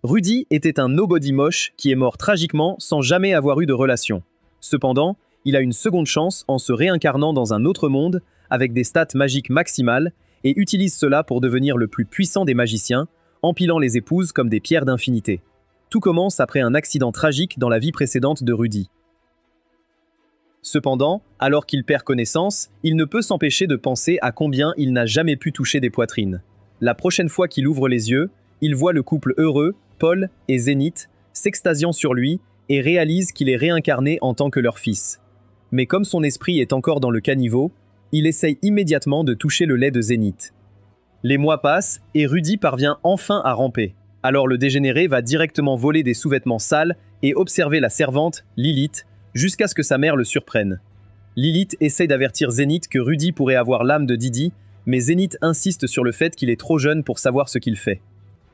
Rudy était un nobody moche qui est mort tragiquement sans jamais avoir eu de relation. Cependant, il a une seconde chance en se réincarnant dans un autre monde avec des stats magiques maximales et utilise cela pour devenir le plus puissant des magiciens, empilant les épouses comme des pierres d'infinité. Tout commence après un accident tragique dans la vie précédente de Rudy. Cependant, alors qu'il perd connaissance, il ne peut s'empêcher de penser à combien il n'a jamais pu toucher des poitrines. La prochaine fois qu'il ouvre les yeux, il voit le couple heureux, Paul et Zénith, s'extasiant sur lui et réalise qu'il est réincarné en tant que leur fils. Mais comme son esprit est encore dans le caniveau, il essaye immédiatement de toucher le lait de Zénith. Les mois passent et Rudy parvient enfin à ramper. Alors le dégénéré va directement voler des sous-vêtements sales et observer la servante, Lilith, jusqu'à ce que sa mère le surprenne. Lilith essaye d'avertir Zénith que Rudy pourrait avoir l'âme de Didi, mais Zénith insiste sur le fait qu'il est trop jeune pour savoir ce qu'il fait.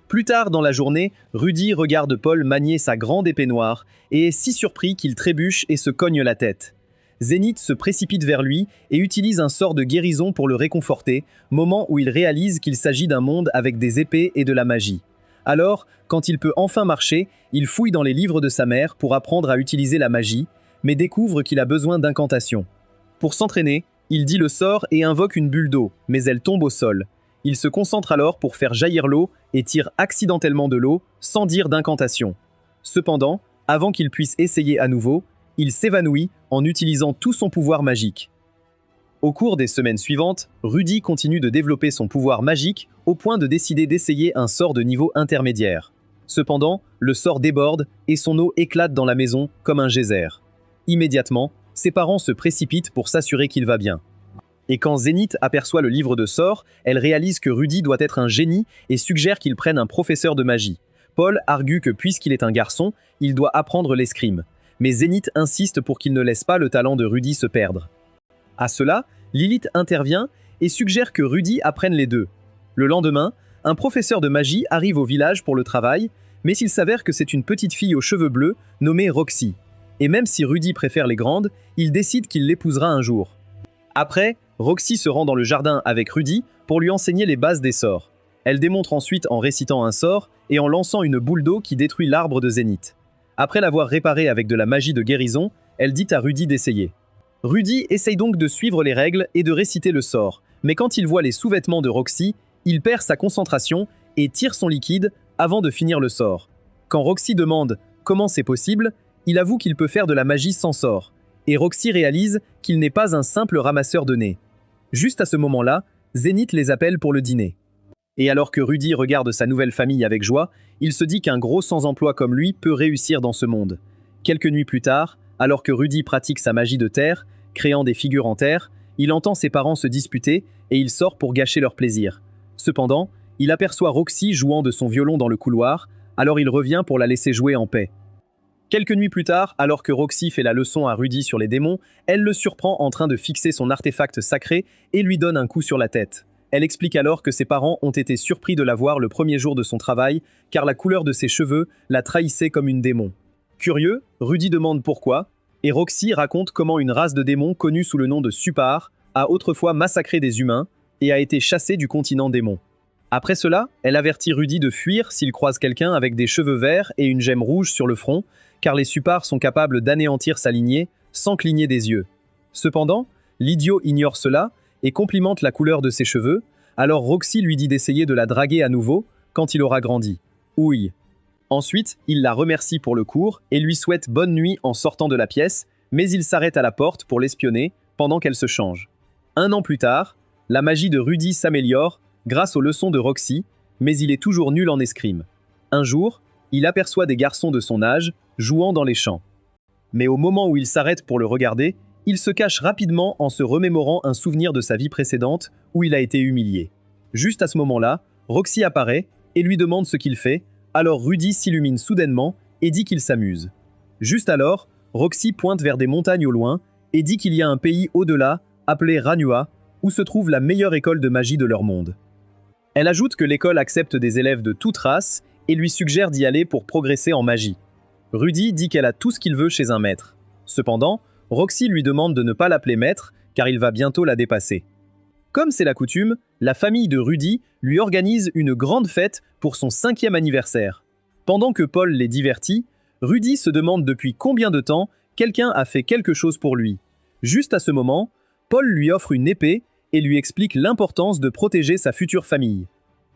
Plus tard dans la journée, Rudy regarde Paul manier sa grande épée noire et est si surpris qu'il trébuche et se cogne la tête. Zénith se précipite vers lui et utilise un sort de guérison pour le réconforter, moment où il réalise qu'il s'agit d'un monde avec des épées et de la magie. Alors, quand il peut enfin marcher, il fouille dans les livres de sa mère pour apprendre à utiliser la magie, mais découvre qu'il a besoin d'incantations. Pour s'entraîner, il dit le sort et invoque une bulle d'eau, mais elle tombe au sol. Il se concentre alors pour faire jaillir l'eau et tire accidentellement de l'eau sans dire d'incantation. Cependant, avant qu'il puisse essayer à nouveau, il s'évanouit en utilisant tout son pouvoir magique. Au cours des semaines suivantes, Rudy continue de développer son pouvoir magique au point de décider d'essayer un sort de niveau intermédiaire. Cependant, le sort déborde et son eau éclate dans la maison comme un geyser. Immédiatement, ses parents se précipitent pour s'assurer qu'il va bien. Et quand Zénith aperçoit le livre de sorts, elle réalise que Rudy doit être un génie et suggère qu'il prenne un professeur de magie. Paul argue que puisqu'il est un garçon, il doit apprendre l'escrime. Mais Zénith insiste pour qu'il ne laisse pas le talent de Rudy se perdre. À cela, Lilith intervient et suggère que Rudy apprenne les deux. Le lendemain, un professeur de magie arrive au village pour le travail, mais il s'avère que c'est une petite fille aux cheveux bleus nommée Roxy. Et même si Rudy préfère les grandes, il décide qu'il l'épousera un jour. Après, Roxy se rend dans le jardin avec Rudy pour lui enseigner les bases des sorts. Elle démontre ensuite en récitant un sort et en lançant une boule d'eau qui détruit l'arbre de Zénith. Après l'avoir réparé avec de la magie de guérison, elle dit à Rudy d'essayer. Rudy essaye donc de suivre les règles et de réciter le sort, mais quand il voit les sous-vêtements de Roxy, il perd sa concentration et tire son liquide avant de finir le sort. Quand Roxy demande comment c'est possible, il avoue qu'il peut faire de la magie sans sort, et Roxy réalise qu'il n'est pas un simple ramasseur de nez. Juste à ce moment-là, Zénith les appelle pour le dîner. Et alors que Rudy regarde sa nouvelle famille avec joie, il se dit qu'un gros sans-emploi comme lui peut réussir dans ce monde. Quelques nuits plus tard, alors que Rudy pratique sa magie de terre, créant des figures en terre, il entend ses parents se disputer et il sort pour gâcher leur plaisir. Cependant, il aperçoit Roxy jouant de son violon dans le couloir, alors il revient pour la laisser jouer en paix. Quelques nuits plus tard, alors que Roxy fait la leçon à Rudy sur les démons, elle le surprend en train de fixer son artefact sacré et lui donne un coup sur la tête. Elle explique alors que ses parents ont été surpris de la voir le premier jour de son travail, car la couleur de ses cheveux la trahissait comme une démon. Curieux, Rudy demande pourquoi, et Roxy raconte comment une race de démons connue sous le nom de Supar a autrefois massacré des humains et a été chassée du continent démon. Après cela, elle avertit Rudy de fuir s'il croise quelqu'un avec des cheveux verts et une gemme rouge sur le front, car les Supars sont capables d'anéantir sa lignée sans cligner des yeux. Cependant, l'idiot ignore cela et complimente la couleur de ses cheveux, alors Roxy lui dit d'essayer de la draguer à nouveau quand il aura grandi. Ouille. Ensuite, il la remercie pour le cours et lui souhaite bonne nuit en sortant de la pièce, mais il s'arrête à la porte pour l'espionner pendant qu'elle se change. Un an plus tard, la magie de Rudy s'améliore grâce aux leçons de Roxy, mais il est toujours nul en escrime. Un jour, il aperçoit des garçons de son âge jouant dans les champs. Mais au moment où il s'arrête pour le regarder, il se cache rapidement en se remémorant un souvenir de sa vie précédente où il a été humilié. Juste à ce moment-là, Roxy apparaît et lui demande ce qu'il fait, alors Rudy s'illumine soudainement et dit qu'il s'amuse. Juste alors, Roxy pointe vers des montagnes au loin et dit qu'il y a un pays au-delà, appelé Ranua, où se trouve la meilleure école de magie de leur monde. Elle ajoute que l'école accepte des élèves de toute race et lui suggère d'y aller pour progresser en magie. Rudy dit qu'elle a tout ce qu'il veut chez un maître. Cependant, Roxy lui demande de ne pas l'appeler maître, car il va bientôt la dépasser. Comme c'est la coutume, la famille de Rudy lui organise une grande fête pour son 5e anniversaire. Pendant que Paul les divertit, Rudy se demande depuis combien de temps quelqu'un a fait quelque chose pour lui. Juste à ce moment, Paul lui offre une épée et lui explique l'importance de protéger sa future famille.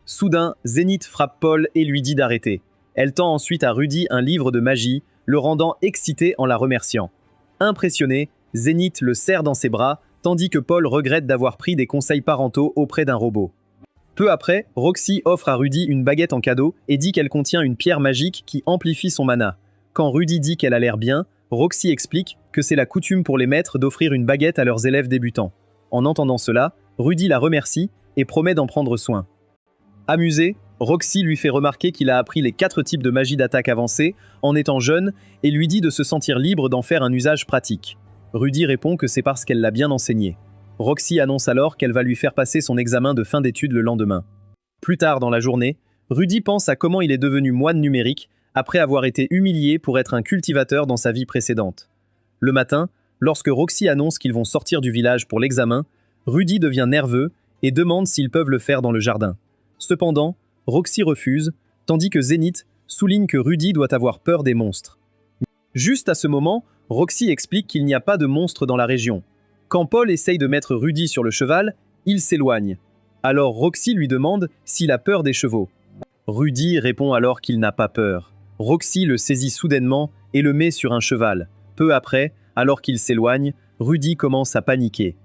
Soudain, Zénith frappe Paul et lui dit d'arrêter. Elle tend ensuite à Rudy un livre de magie, le rendant excité en la remerciant. Impressionné, Zénith le serre dans ses bras, tandis que Paul regrette d'avoir pris des conseils parentaux auprès d'un robot. Peu après, Roxy offre à Rudy une baguette en cadeau et dit qu'elle contient une pierre magique qui amplifie son mana. Quand Rudy dit qu'elle a l'air bien, Roxy explique que c'est la coutume pour les maîtres d'offrir une baguette à leurs élèves débutants. En entendant cela, Rudy la remercie et promet d'en prendre soin. Amusé, Roxy lui fait remarquer qu'il a appris les 4 types de magie d'attaque avancée en étant jeune et lui dit de se sentir libre d'en faire un usage pratique. Rudy répond que c'est parce qu'elle l'a bien enseigné. Roxy annonce alors qu'elle va lui faire passer son examen de fin d'études le lendemain. Plus tard dans la journée, Rudy pense à comment il est devenu moine numérique après avoir été humilié pour être un cultivateur dans sa vie précédente. Le matin, lorsque Roxy annonce qu'ils vont sortir du village pour l'examen, Rudy devient nerveux et demande s'ils peuvent le faire dans le jardin. Cependant, Roxy refuse, tandis que Zénith souligne que Rudy doit avoir peur des monstres. Juste à ce moment, Roxy explique qu'il n'y a pas de monstres dans la région. Quand Paul essaye de mettre Rudy sur le cheval, il s'éloigne. Alors Roxy lui demande s'il a peur des chevaux. Rudy répond alors qu'il n'a pas peur. Roxy le saisit soudainement et le met sur un cheval. Peu après, alors qu'il s'éloigne, Rudy commence à paniquer.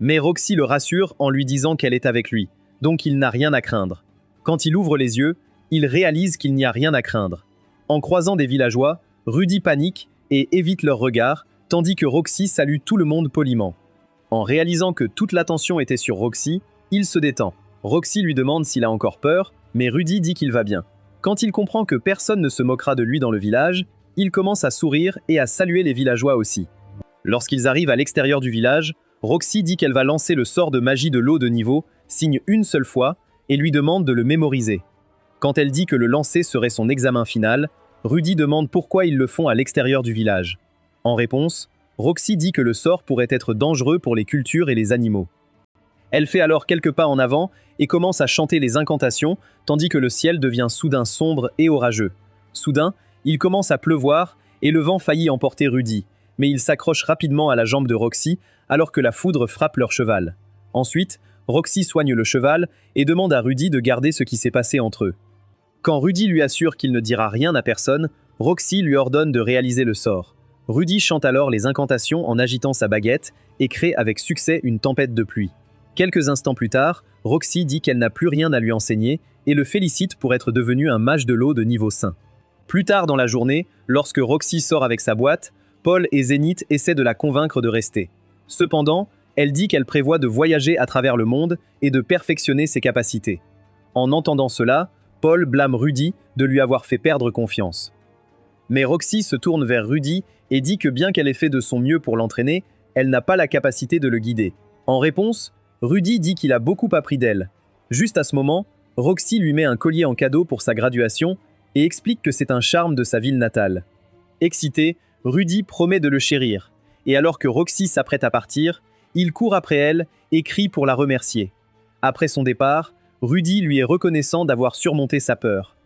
Mais Roxy le rassure en lui disant qu'elle est avec lui, donc il n'a rien à craindre. Quand il ouvre les yeux, il réalise qu'il n'y a rien à craindre. En croisant des villageois, Rudy panique et évite leur regard, tandis que Roxy salue tout le monde poliment. En réalisant que toute l'attention était sur Roxy, il se détend. Roxy lui demande s'il a encore peur, mais Rudy dit qu'il va bien. Quand il comprend que personne ne se moquera de lui dans le village, il commence à sourire et à saluer les villageois aussi. Lorsqu'ils arrivent à l'extérieur du village, Roxy dit qu'elle va lancer le sort de magie de l'eau de niveau, signe une seule fois, et lui demande de le mémoriser. Quand elle dit que le lancer serait son examen final, Rudy demande pourquoi ils le font à l'extérieur du village. En réponse, Roxy dit que le sort pourrait être dangereux pour les cultures et les animaux. Elle fait alors quelques pas en avant et commence à chanter les incantations, tandis que le ciel devient soudain sombre et orageux. Soudain, il commence à pleuvoir et le vent faillit emporter Rudy, mais il s'accroche rapidement à la jambe de Roxy alors que la foudre frappe leur cheval. Ensuite, Roxy soigne le cheval et demande à Rudy de garder ce qui s'est passé entre eux. Quand Rudy lui assure qu'il ne dira rien à personne, Roxy lui ordonne de réaliser le sort. Rudy chante alors les incantations en agitant sa baguette et crée avec succès une tempête de pluie. Quelques instants plus tard, Roxy dit qu'elle n'a plus rien à lui enseigner et le félicite pour être devenu un mage de l'eau de niveau saint. Plus tard dans la journée, lorsque Roxy sort avec sa boîte, Paul et Zénith essaient de la convaincre de rester. Cependant, elle dit qu'elle prévoit de voyager à travers le monde et de perfectionner ses capacités. En entendant cela, Paul blâme Rudy de lui avoir fait perdre confiance. Mais Roxy se tourne vers Rudy et dit que bien qu'elle ait fait de son mieux pour l'entraîner, elle n'a pas la capacité de le guider. En réponse, Rudy dit qu'il a beaucoup appris d'elle. Juste à ce moment, Roxy lui met un collier en cadeau pour sa graduation et explique que c'est un charme de sa ville natale. Excité, Rudy promet de le chérir, et alors que Roxy s'apprête à partir, il court après elle et crie pour la remercier. Après son départ, Rudy lui est reconnaissant d'avoir surmonté sa peur.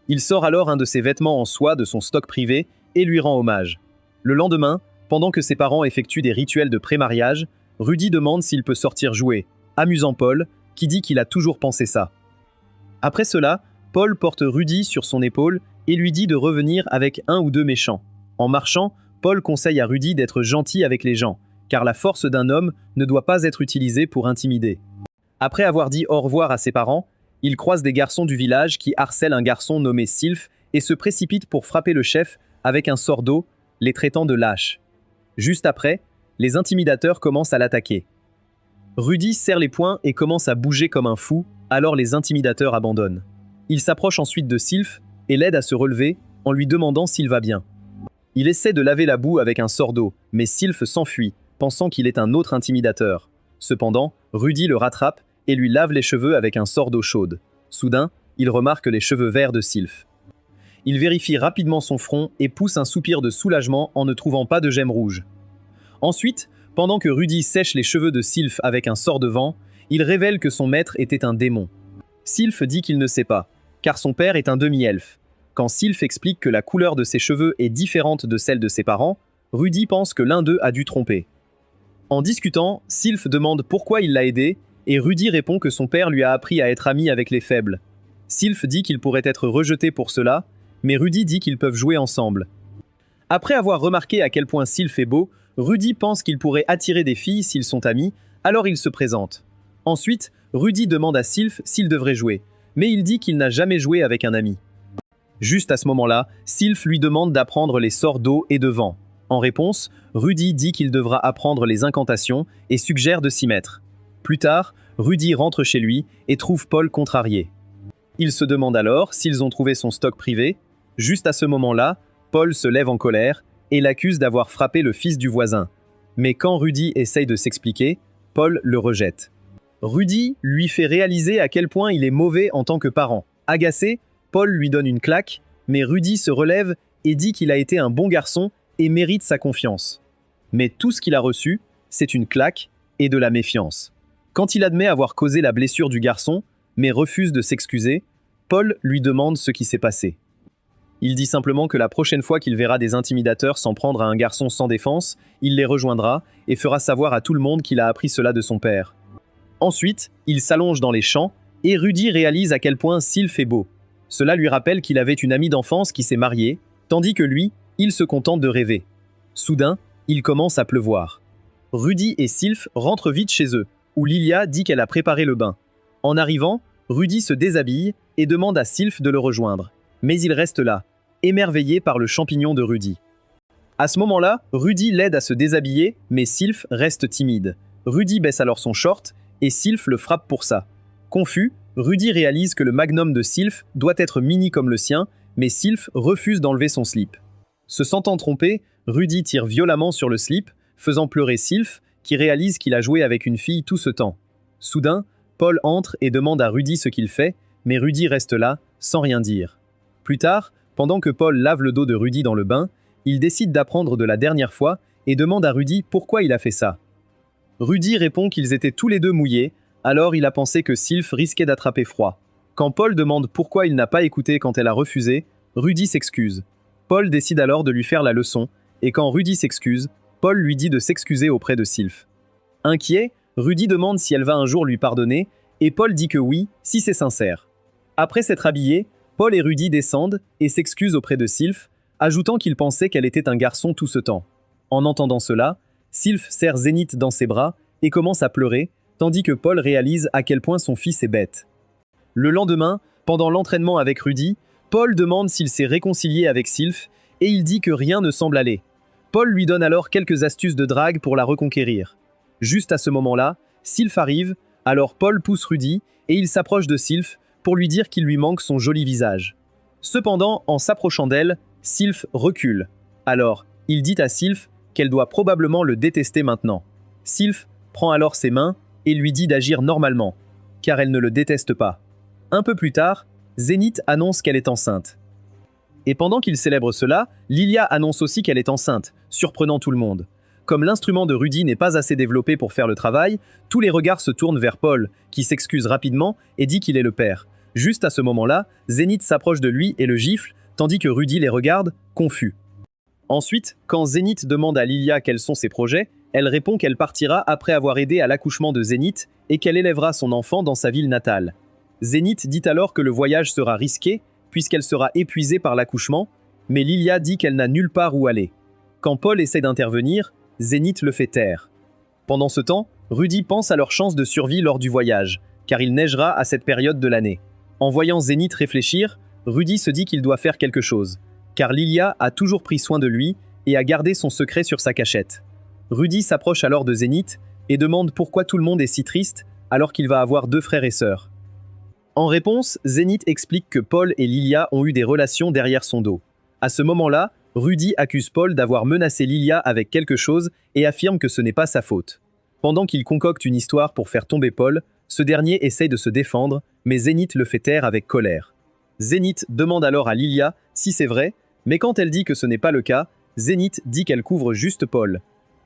Il sort alors un de ses vêtements en soie de son stock privé et lui rend hommage. Le lendemain, pendant que ses parents effectuent des rituels de pré-mariage, Rudy demande s'il peut sortir jouer, amusant Paul, qui dit qu'il a toujours pensé ça. Après cela, Paul porte Rudy sur son épaule et lui dit de revenir avec 1 ou 2 méchants. En marchant, Paul conseille à Rudy d'être gentil avec les gens, car la force d'un homme ne doit pas être utilisée pour intimider. Après avoir dit au revoir à ses parents, il croise des garçons du village qui harcèlent un garçon nommé Sylph et se précipite pour frapper le chef avec un sort d'eau, les traitant de lâches. Juste après, les intimidateurs commencent à l'attaquer. Rudy serre les poings et commence à bouger comme un fou, alors les intimidateurs abandonnent. Il s'approche ensuite de Sylph et l'aide à se relever en lui demandant s'il va bien. Il essaie de laver la boue avec un sort d'eau, mais Sylph s'enfuit, pensant qu'il est un autre intimidateur. Cependant, Rudy le rattrape et lui lave les cheveux avec un sort d'eau chaude. Soudain, il remarque les cheveux verts de Sylph. Il vérifie rapidement son front et pousse un soupir de soulagement en ne trouvant pas de gemme rouge. Ensuite, pendant que Rudy sèche les cheveux de Sylph avec un sort de vent, il révèle que son maître était un démon. Sylph dit qu'il ne sait pas, car son père est un demi-elfe. Quand Sylph explique que la couleur de ses cheveux est différente de celle de ses parents, Rudy pense que l'un d'eux a dû tromper. En discutant, Sylph demande pourquoi il l'a aidé, et Rudy répond que son père lui a appris à être ami avec les faibles. Sylph dit qu'il pourrait être rejeté pour cela, mais Rudy dit qu'ils peuvent jouer ensemble. Après avoir remarqué à quel point Sylph est beau, Rudy pense qu'il pourrait attirer des filles s'ils sont amis, alors il se présente. Ensuite, Rudy demande à Sylph s'il devrait jouer, mais il dit qu'il n'a jamais joué avec un ami. Juste à ce moment-là, Sylph lui demande d'apprendre les sorts d'eau et de vent. En réponse, Rudy dit qu'il devra apprendre les incantations et suggère de s'y mettre. Plus tard, Rudy rentre chez lui et trouve Paul contrarié. Il se demande alors s'ils ont trouvé son stock privé. Juste à ce moment-là, Paul se lève en colère et l'accuse d'avoir frappé le fils du voisin. Mais quand Rudy essaye de s'expliquer, Paul le rejette. Rudy lui fait réaliser à quel point il est mauvais en tant que parent. Agacé, Paul lui donne une claque, mais Rudy se relève et dit qu'il a été un bon garçon et mérite sa confiance. Mais tout ce qu'il a reçu, c'est une claque et de la méfiance. Quand il admet avoir causé la blessure du garçon, mais refuse de s'excuser, Paul lui demande ce qui s'est passé. Il dit simplement que la prochaine fois qu'il verra des intimidateurs s'en prendre à un garçon sans défense, il les rejoindra et fera savoir à tout le monde qu'il a appris cela de son père. Ensuite, il s'allonge dans les champs et Rudy réalise à quel point Sylph est beau. Cela lui rappelle qu'il avait une amie d'enfance qui s'est mariée, tandis que lui, il se contente de rêver. Soudain, il commence à pleuvoir. Rudy et Sylph rentrent vite chez eux, où Lilia dit qu'elle a préparé le bain. En arrivant, Rudy se déshabille et demande à Sylph de le rejoindre. Mais il reste là, émerveillé par le champignon de Rudy. À ce moment-là, Rudy l'aide à se déshabiller, mais Sylph reste timide. Rudy baisse alors son short et Sylph le frappe pour ça. Confus, Rudy réalise que le magnum de Sylph doit être mini comme le sien, mais Sylph refuse d'enlever son slip. Se sentant trompé, Rudy tire violemment sur le slip, faisant pleurer Sylph, qui réalise qu'il a joué avec une fille tout ce temps. Soudain, Paul entre et demande à Rudy ce qu'il fait, mais Rudy reste là, sans rien dire. Plus tard, pendant que Paul lave le dos de Rudy dans le bain, il décide d'apprendre de la dernière fois et demande à Rudy pourquoi il a fait ça. Rudy répond qu'ils étaient tous les deux mouillés, alors il a pensé que Sylph risquait d'attraper froid. Quand Paul demande pourquoi il n'a pas écouté quand elle a refusé, Rudy s'excuse. Paul décide alors de lui faire la leçon, et quand Rudy s'excuse, Paul lui dit de s'excuser auprès de Sylph. Inquiet, Rudy demande si elle va un jour lui pardonner, et Paul dit que oui, si c'est sincère. Après s'être habillés, Paul et Rudy descendent et s'excusent auprès de Sylph, ajoutant qu'il pensait qu'elle était un garçon tout ce temps. En entendant cela, Sylph serre Zénith dans ses bras et commence à pleurer, tandis que Paul réalise à quel point son fils est bête. Le lendemain, pendant l'entraînement avec Rudy, Paul demande s'il s'est réconcilié avec Sylph et il dit que rien ne semble aller. Paul lui donne alors quelques astuces de drague pour la reconquérir. Juste à ce moment-là, Sylph arrive, alors Paul pousse Rudy et il s'approche de Sylph pour lui dire qu'il lui manque son joli visage. Cependant, en s'approchant d'elle, Sylph recule. Alors, il dit à Sylph qu'elle doit probablement le détester maintenant. Sylph prend alors ses mains et lui dit d'agir normalement, car elle ne le déteste pas. Un peu plus tard, Zénith annonce qu'elle est enceinte. Et pendant qu'il célèbre cela, Lilia annonce aussi qu'elle est enceinte, surprenant tout le monde. Comme l'instrument de Rudy n'est pas assez développé pour faire le travail, tous les regards se tournent vers Paul, qui s'excuse rapidement et dit qu'il est le père. Juste à ce moment-là, Zénith s'approche de lui et le gifle, tandis que Rudy les regarde, confus. Ensuite, quand Zénith demande à Lilia quels sont ses projets, elle répond qu'elle partira après avoir aidé à l'accouchement de Zénith et qu'elle élèvera son enfant dans sa ville natale. Zénith dit alors que le voyage sera risqué, puisqu'elle sera épuisée par l'accouchement, mais Lilia dit qu'elle n'a nulle part où aller. Quand Paul essaie d'intervenir, Zénith le fait taire. Pendant ce temps, Rudy pense à leur chance de survie lors du voyage, car il neigera à cette période de l'année. En voyant Zénith réfléchir, Rudy se dit qu'il doit faire quelque chose, car Lilia a toujours pris soin de lui et a gardé son secret sur sa cachette. Rudy s'approche alors de Zénith et demande pourquoi tout le monde est si triste alors qu'il va avoir 2 frères et sœurs. En réponse, Zénith explique que Paul et Lilia ont eu des relations derrière son dos. À ce moment-là, Rudy accuse Paul d'avoir menacé Lilia avec quelque chose et affirme que ce n'est pas sa faute. Pendant qu'il concocte une histoire pour faire tomber Paul, ce dernier essaye de se défendre, mais Zénith le fait taire avec colère. Zénith demande alors à Lilia si c'est vrai, mais quand elle dit que ce n'est pas le cas, Zénith dit qu'elle couvre juste Paul.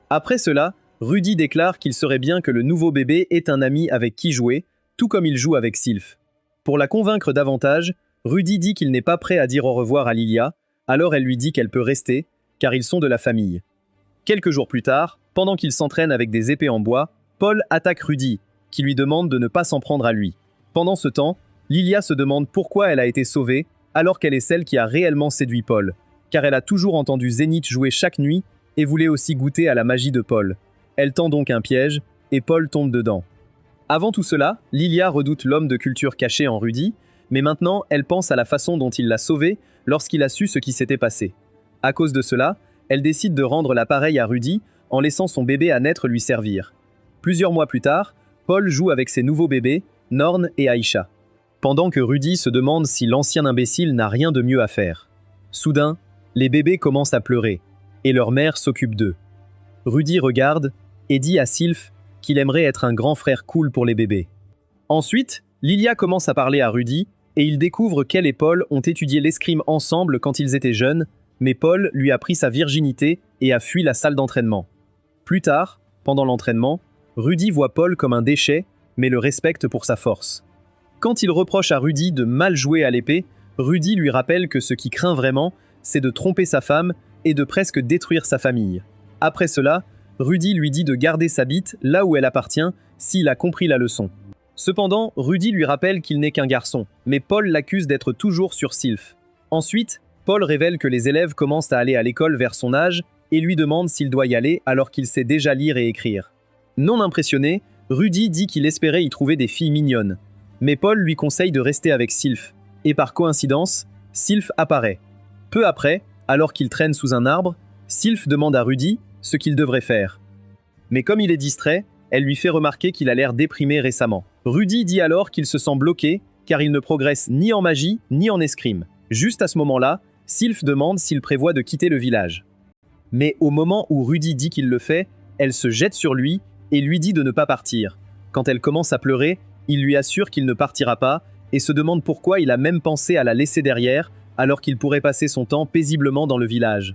Après cela, Rudy déclare qu'il serait bien que le nouveau bébé ait un ami avec qui jouer, tout comme il joue avec Sylph. Pour la convaincre davantage, Rudy dit qu'il n'est pas prêt à dire au revoir à Lilia, alors elle lui dit qu'elle peut rester, car ils sont de la famille. Quelques jours plus tard, pendant qu'il s'entraîne avec des épées en bois, Paul attaque Rudy, qui lui demande de ne pas s'en prendre à lui. Pendant ce temps, Lilia se demande pourquoi elle a été sauvée, alors qu'elle est celle qui a réellement séduit Paul, car elle a toujours entendu Zénith jouer chaque nuit et voulait aussi goûter à la magie de Paul. Elle tend donc un piège, et Paul tombe dedans. Avant tout cela, Lilia redoute l'homme de culture caché en Rudy, mais maintenant elle pense à la façon dont il l'a sauvé lorsqu'il a su ce qui s'était passé. À cause de cela, elle décide de rendre l'appareil à Rudy en laissant son bébé à naître lui servir. Plusieurs mois plus tard, Paul joue avec ses nouveaux bébés, Norn et Aïcha. Pendant que Rudy se demande si l'ancien imbécile n'a rien de mieux à faire. Soudain, les bébés commencent à pleurer, et leur mère s'occupe d'eux. Rudy regarde et dit à Sylph qu'il aimerait être un grand frère cool pour les bébés. Ensuite, Lilia commence à parler à Rudy, et il découvre qu'elle et Paul ont étudié l'escrime ensemble quand ils étaient jeunes, mais Paul lui a pris sa virginité et a fui la salle d'entraînement. Plus tard, pendant l'entraînement, Rudy voit Paul comme un déchet, mais le respecte pour sa force. Quand il reproche à Rudy de mal jouer à l'épée, Rudy lui rappelle que ce qui craint vraiment, c'est de tromper sa femme et de presque détruire sa famille. Après cela, Rudy lui dit de garder sa bite là où elle appartient s'il a compris la leçon. Cependant, Rudy lui rappelle qu'il n'est qu'un garçon, mais Paul l'accuse d'être toujours sur Sylph. Ensuite, Paul révèle que les élèves commencent à aller à l'école vers son âge et lui demande s'il doit y aller alors qu'il sait déjà lire et écrire. Non impressionné, Rudy dit qu'il espérait y trouver des filles mignonnes. Mais Paul lui conseille de rester avec Sylph. Et par coïncidence, Sylph apparaît. Peu après, alors qu'il traîne sous un arbre, Sylph demande à Rudy ce qu'il devrait faire. Mais comme il est distrait, elle lui fait remarquer qu'il a l'air déprimé récemment. Rudy dit alors qu'il se sent bloqué car il ne progresse ni en magie ni en escrime. Juste à ce moment-là, Sylph demande s'il prévoit de quitter le village. Mais au moment où Rudy dit qu'il le fait, elle se jette sur lui et lui dit de ne pas partir. Quand elle commence à pleurer, il lui assure qu'il ne partira pas et se demande pourquoi il a même pensé à la laisser derrière alors qu'il pourrait passer son temps paisiblement dans le village.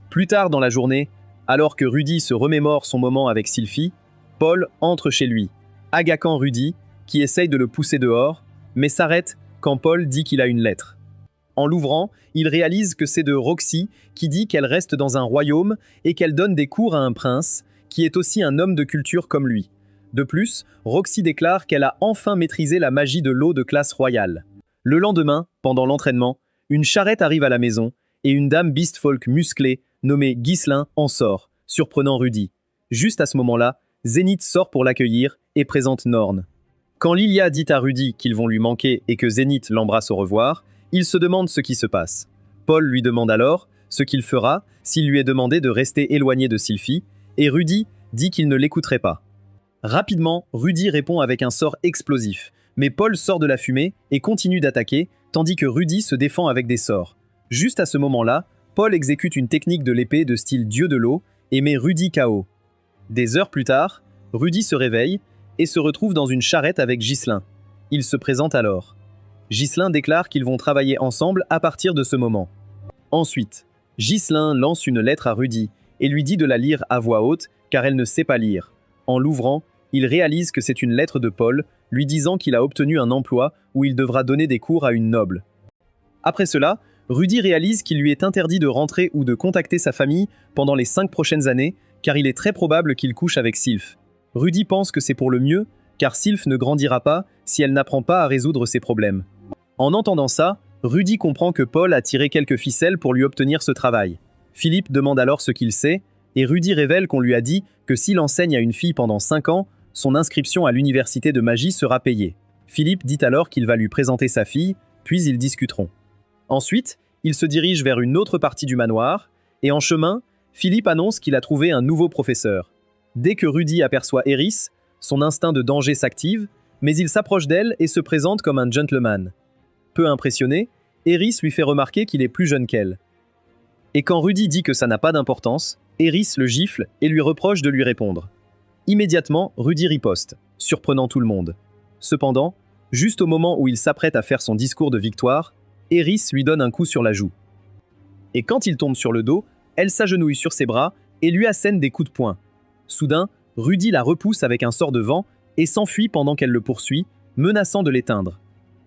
Plus tard dans la journée, alors que Rudy se remémore son moment avec Sylphie, Paul entre chez lui, agaçant Rudy, qui essaye de le pousser dehors, mais s'arrête quand Paul dit qu'il a une lettre. En l'ouvrant, il réalise que c'est de Roxy qui dit qu'elle reste dans un royaume et qu'elle donne des cours à un prince, qui est aussi un homme de culture comme lui. De plus, Roxy déclare qu'elle a enfin maîtrisé la magie de l'eau de classe royale. Le lendemain, pendant l'entraînement, une charrette arrive à la maison et une dame beastfolk musclée, nommée Ghislain, en sort, surprenant Rudy. Juste à ce moment-là, Zénith sort pour l'accueillir et présente Norn. Quand Lilia dit à Rudy qu'ils vont lui manquer et que Zénith l'embrasse au revoir, il se demande ce qui se passe. Paul lui demande alors ce qu'il fera s'il lui est demandé de rester éloigné de Sylphie, et Rudy dit qu'il ne l'écouterait pas. Rapidement, Rudy répond avec un sort explosif, mais Paul sort de la fumée et continue d'attaquer, tandis que Rudy se défend avec des sorts. Juste à ce moment-là, Paul exécute une technique de l'épée de style dieu de l'eau et met Rudy KO. Des heures plus tard, Rudy se réveille et se retrouve dans une charrette avec Ghislain. Il se présente alors. Ghislain déclare qu'ils vont travailler ensemble à partir de ce moment. Ensuite, Ghislain lance une lettre à Rudy et lui dit de la lire à voix haute car elle ne sait pas lire. En l'ouvrant, il réalise que c'est une lettre de Paul lui disant qu'il a obtenu un emploi où il devra donner des cours à une noble. Après cela, Rudy réalise qu'il lui est interdit de rentrer ou de contacter sa famille pendant les 5 prochaines années car il est très probable qu'il couche avec Sylph. Rudy pense que c'est pour le mieux car Sylph ne grandira pas si elle n'apprend pas à résoudre ses problèmes. En entendant ça, Rudy comprend que Paul a tiré quelques ficelles pour lui obtenir ce travail. Philippe demande alors ce qu'il sait, et Rudy révèle qu'on lui a dit que s'il enseigne à une fille pendant 5 ans, son inscription à l'université de magie sera payée. Philippe dit alors qu'il va lui présenter sa fille, puis ils discuteront. Ensuite, il se dirige vers une autre partie du manoir, et en chemin, Philippe annonce qu'il a trouvé un nouveau professeur. Dès que Rudy aperçoit Eris, son instinct de danger s'active, mais il s'approche d'elle et se présente comme un gentleman. Peu impressionné, Eris lui fait remarquer qu'il est plus jeune qu'elle. Et quand Rudy dit que ça n'a pas d'importance, Eris le gifle et lui reproche de lui répondre. Immédiatement, Rudy riposte, surprenant tout le monde. Cependant, juste au moment où il s'apprête à faire son discours de victoire, Eris lui donne un coup sur la joue. Et quand il tombe sur le dos, elle s'agenouille sur ses bras et lui assène des coups de poing. Soudain, Rudy la repousse avec un sort de vent et s'enfuit pendant qu'elle le poursuit, menaçant de l'éteindre.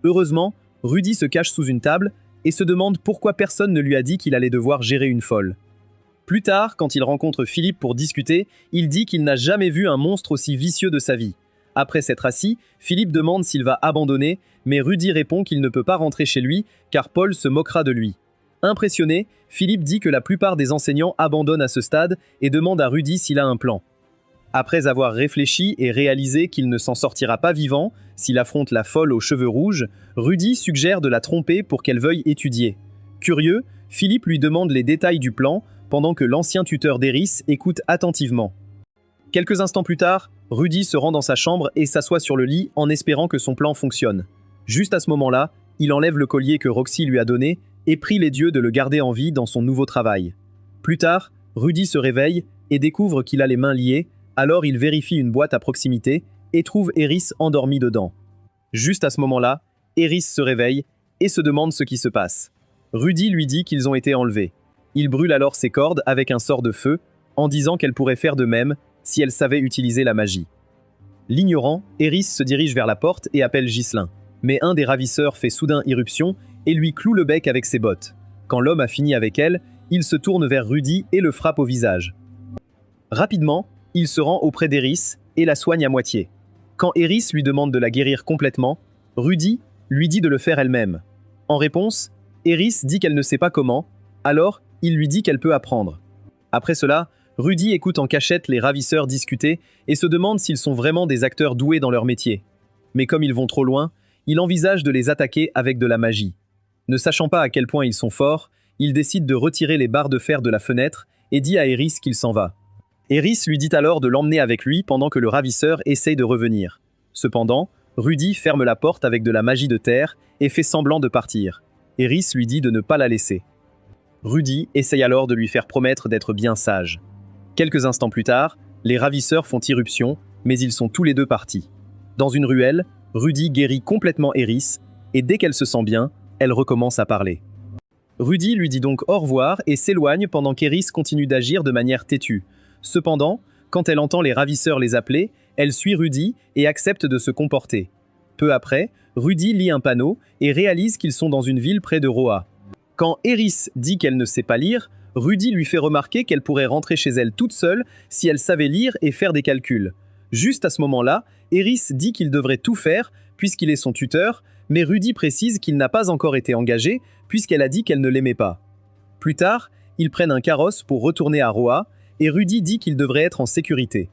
Heureusement, Rudy se cache sous une table et se demande pourquoi personne ne lui a dit qu'il allait devoir gérer une folle. Plus tard, quand il rencontre Philippe pour discuter, il dit qu'il n'a jamais vu un monstre aussi vicieux de sa vie. Après s'être assis, Philippe demande s'il va abandonner, mais Rudy répond qu'il ne peut pas rentrer chez lui car Paul se moquera de lui. Impressionné, Philippe dit que la plupart des enseignants abandonnent à ce stade et demande à Rudy s'il a un plan. Après avoir réfléchi et réalisé qu'il ne s'en sortira pas vivant s'il affronte la folle aux cheveux rouges, Rudy suggère de la tromper pour qu'elle veuille étudier. Curieux, Philippe lui demande les détails du plan pendant que l'ancien tuteur d'Eris écoute attentivement. Quelques instants plus tard, Rudy se rend dans sa chambre et s'assoit sur le lit en espérant que son plan fonctionne. Juste à ce moment-là, il enlève le collier que Roxy lui a donné et prie les dieux de le garder en vie dans son nouveau travail. Plus tard, Rudy se réveille et découvre qu'il a les mains liées, alors il vérifie une boîte à proximité et trouve Eris endormie dedans. Juste à ce moment-là, Eris se réveille et se demande ce qui se passe. Rudy lui dit qu'ils ont été enlevés. Il brûle alors ses cordes avec un sort de feu, en disant qu'elle pourrait faire de même si elle savait utiliser la magie. L'ignorant, Eris se dirige vers la porte et appelle Ghislain. Mais un des ravisseurs fait soudain irruption et lui cloue le bec avec ses bottes. Quand l'homme a fini avec elle, il se tourne vers Rudy et le frappe au visage. Rapidement, il se rend auprès d'Eris et la soigne à moitié. Quand Eris lui demande de la guérir complètement, Rudy lui dit de le faire elle-même. En réponse, Eris dit qu'elle ne sait pas comment, alors il lui dit qu'elle peut apprendre. Après cela, Rudy écoute en cachette les ravisseurs discuter et se demande s'ils sont vraiment des acteurs doués dans leur métier. Mais comme ils vont trop loin, il envisage de les attaquer avec de la magie. Ne sachant pas à quel point ils sont forts, il décide de retirer les barres de fer de la fenêtre et dit à Eris qu'il s'en va. Eris lui dit alors de l'emmener avec lui pendant que le ravisseur essaye de revenir. Cependant, Rudy ferme la porte avec de la magie de terre et fait semblant de partir. Eris lui dit de ne pas la laisser. Rudy essaye alors de lui faire promettre d'être bien sage. Quelques instants plus tard, les ravisseurs font irruption, mais ils sont tous les deux partis. Dans une ruelle, Rudy guérit complètement Eris, et dès qu'elle se sent bien, elle recommence à parler. Rudy lui dit donc au revoir et s'éloigne pendant qu'Eris continue d'agir de manière têtue. Cependant, quand elle entend les ravisseurs les appeler, elle suit Rudy et accepte de se comporter. Peu après, Rudy lit un panneau et réalise qu'ils sont dans une ville près de Roa. Quand Eris dit qu'elle ne sait pas lire, Rudy lui fait remarquer qu'elle pourrait rentrer chez elle toute seule si elle savait lire et faire des calculs. Juste à ce moment-là, Eris dit qu'il devrait tout faire puisqu'il est son tuteur, mais Rudy précise qu'il n'a pas encore été engagé puisqu'elle a dit qu'elle ne l'aimait pas. Plus tard, ils prennent un carrosse pour retourner à Roa et Rudy dit qu'il devrait être en sécurité.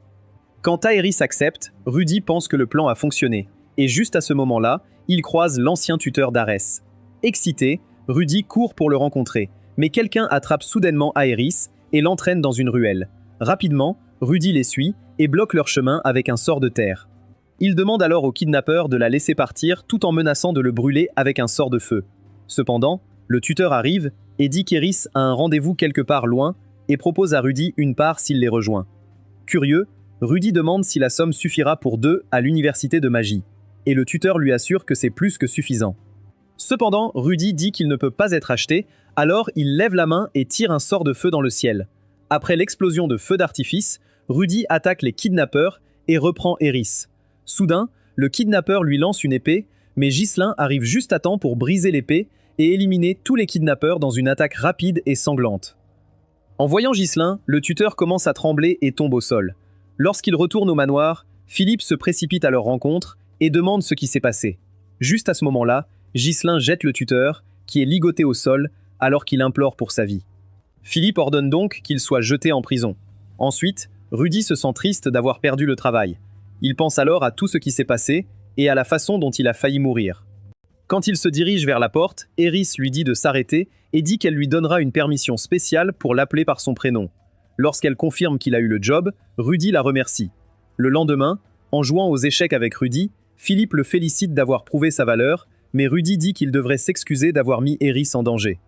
Quand Eris accepte, Rudy pense que le plan a fonctionné. Et juste à ce moment-là, il croise l'ancien tuteur d'Arès. Excité, Rudy court pour le rencontrer, mais quelqu'un attrape soudainement Eris et l'entraîne dans une ruelle. Rapidement, Rudy les suit et bloque leur chemin avec un sort de terre. Il demande alors au kidnappeur de la laisser partir tout en menaçant de le brûler avec un sort de feu. Cependant, le tuteur arrive et dit qu'Eris a un rendez-vous quelque part loin et propose à Rudy une part s'il les rejoint. Curieux, Rudy demande si la somme suffira pour deux à l'université de magie, et le tuteur lui assure que c'est plus que suffisant. Cependant, Rudy dit qu'il ne peut pas être acheté, alors il lève la main et tire un sort de feu dans le ciel. Après l'explosion de feu d'artifice, Rudy attaque les kidnappeurs et reprend Eris. Soudain, le kidnappeur lui lance une épée, mais Ghislain arrive juste à temps pour briser l'épée et éliminer tous les kidnappeurs dans une attaque rapide et sanglante. En voyant Ghislain, le tuteur commence à trembler et tombe au sol. Lorsqu'il retourne au manoir, Philippe se précipite à leur rencontre et demande ce qui s'est passé. Juste à ce moment-là, Ghislain jette le tuteur, qui est ligoté au sol, alors qu'il implore pour sa vie. Philippe ordonne donc qu'il soit jeté en prison. Ensuite, Rudy se sent triste d'avoir perdu le travail. Il pense alors à tout ce qui s'est passé et à la façon dont il a failli mourir. Quand il se dirige vers la porte, Eris lui dit de s'arrêter et dit qu'elle lui donnera une permission spéciale pour l'appeler par son prénom. Lorsqu'elle confirme qu'il a eu le job, Rudy la remercie. Le lendemain, en jouant aux échecs avec Rudy, Philippe le félicite d'avoir prouvé sa valeur, mais Rudy dit qu'il devrait s'excuser d'avoir mis Eris en danger.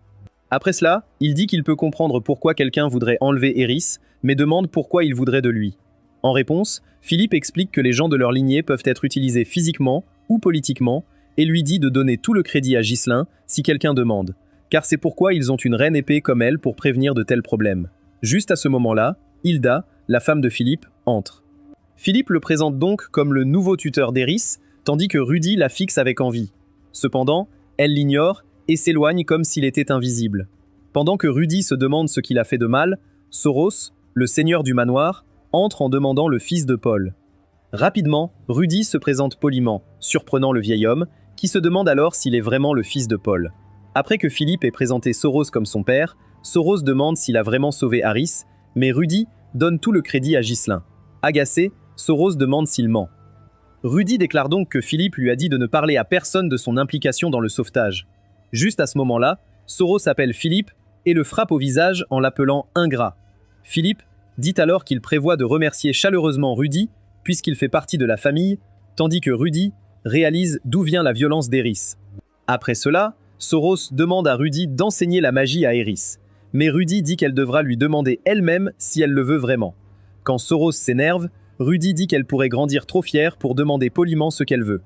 Après cela, il dit qu'il peut comprendre pourquoi quelqu'un voudrait enlever Eris, mais demande pourquoi il voudrait de lui. En réponse, Philippe explique que les gens de leur lignée peuvent être utilisés physiquement ou politiquement, et lui dit de donner tout le crédit à Ghislain si quelqu'un demande, car c'est pourquoi ils ont une reine épée comme elle pour prévenir de tels problèmes. Juste à ce moment-là, Hilda, la femme de Philippe, entre. Philippe le présente donc comme le nouveau tuteur d'Eris, tandis que Rudy la fixe avec envie. Cependant, Elle l'ignore et s'éloigne comme s'il était invisible. Pendant que Rudy se demande ce qu'il a fait de mal, Soros, le seigneur du manoir, entre en demandant le fils de Paul. Rapidement, Rudy se présente poliment, surprenant le vieil homme, qui se demande alors s'il est vraiment le fils de Paul. Après que Philippe ait présenté Soros comme son père, Soros demande s'il a vraiment sauvé Harris, mais Rudy donne tout le crédit à Ghislain. Agacé, Soros demande s'il ment. Rudy déclare donc que Philippe lui a dit de ne parler à personne de son implication dans le sauvetage. Juste à ce moment-là, Soros appelle Philippe et le frappe au visage en l'appelant ingrat. Philippe dit alors qu'il prévoit de remercier chaleureusement Rudy puisqu'il fait partie de la famille, tandis que Rudy réalise d'où vient la violence d'Eris. Après cela, Soros demande à Rudy d'enseigner la magie à Eris, mais Rudy dit qu'elle devra lui demander elle-même si elle le veut vraiment. Quand Soros s'énerve, Rudy dit qu'elle pourrait grandir trop fière pour demander poliment ce qu'elle veut.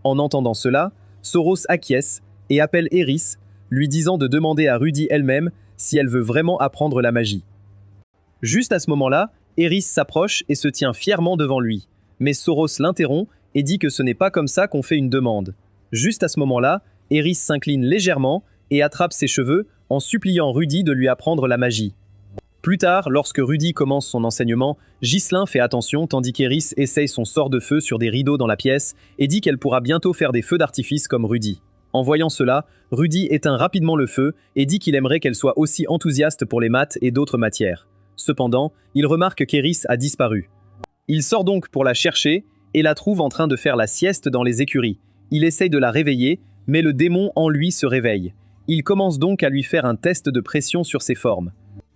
En entendant cela, Soros acquiesce et appelle Eris, lui disant de demander à Rudy elle-même si elle veut vraiment apprendre la magie. Juste à ce moment-là, Eris s'approche et se tient fièrement devant lui, mais Soros l'interrompt et dit que ce n'est pas comme ça qu'on fait une demande. Juste à ce moment-là, Eris s'incline légèrement et attrape ses cheveux en suppliant Rudy de lui apprendre la magie. Plus tard, lorsque Rudy commence son enseignement, Ghislain fait attention tandis qu'Eris essaye son sort de feu sur des rideaux dans la pièce et dit qu'elle pourra bientôt faire des feux d'artifice comme Rudy. En voyant cela, Rudy éteint rapidement le feu et dit qu'il aimerait qu'elle soit aussi enthousiaste pour les maths et d'autres matières. Cependant, il remarque qu'Eris a disparu. Il sort donc pour la chercher et la trouve en train de faire la sieste dans les écuries. Il essaye de la réveiller, mais le démon en lui se réveille. Il commence donc à lui faire un test de pression sur ses formes.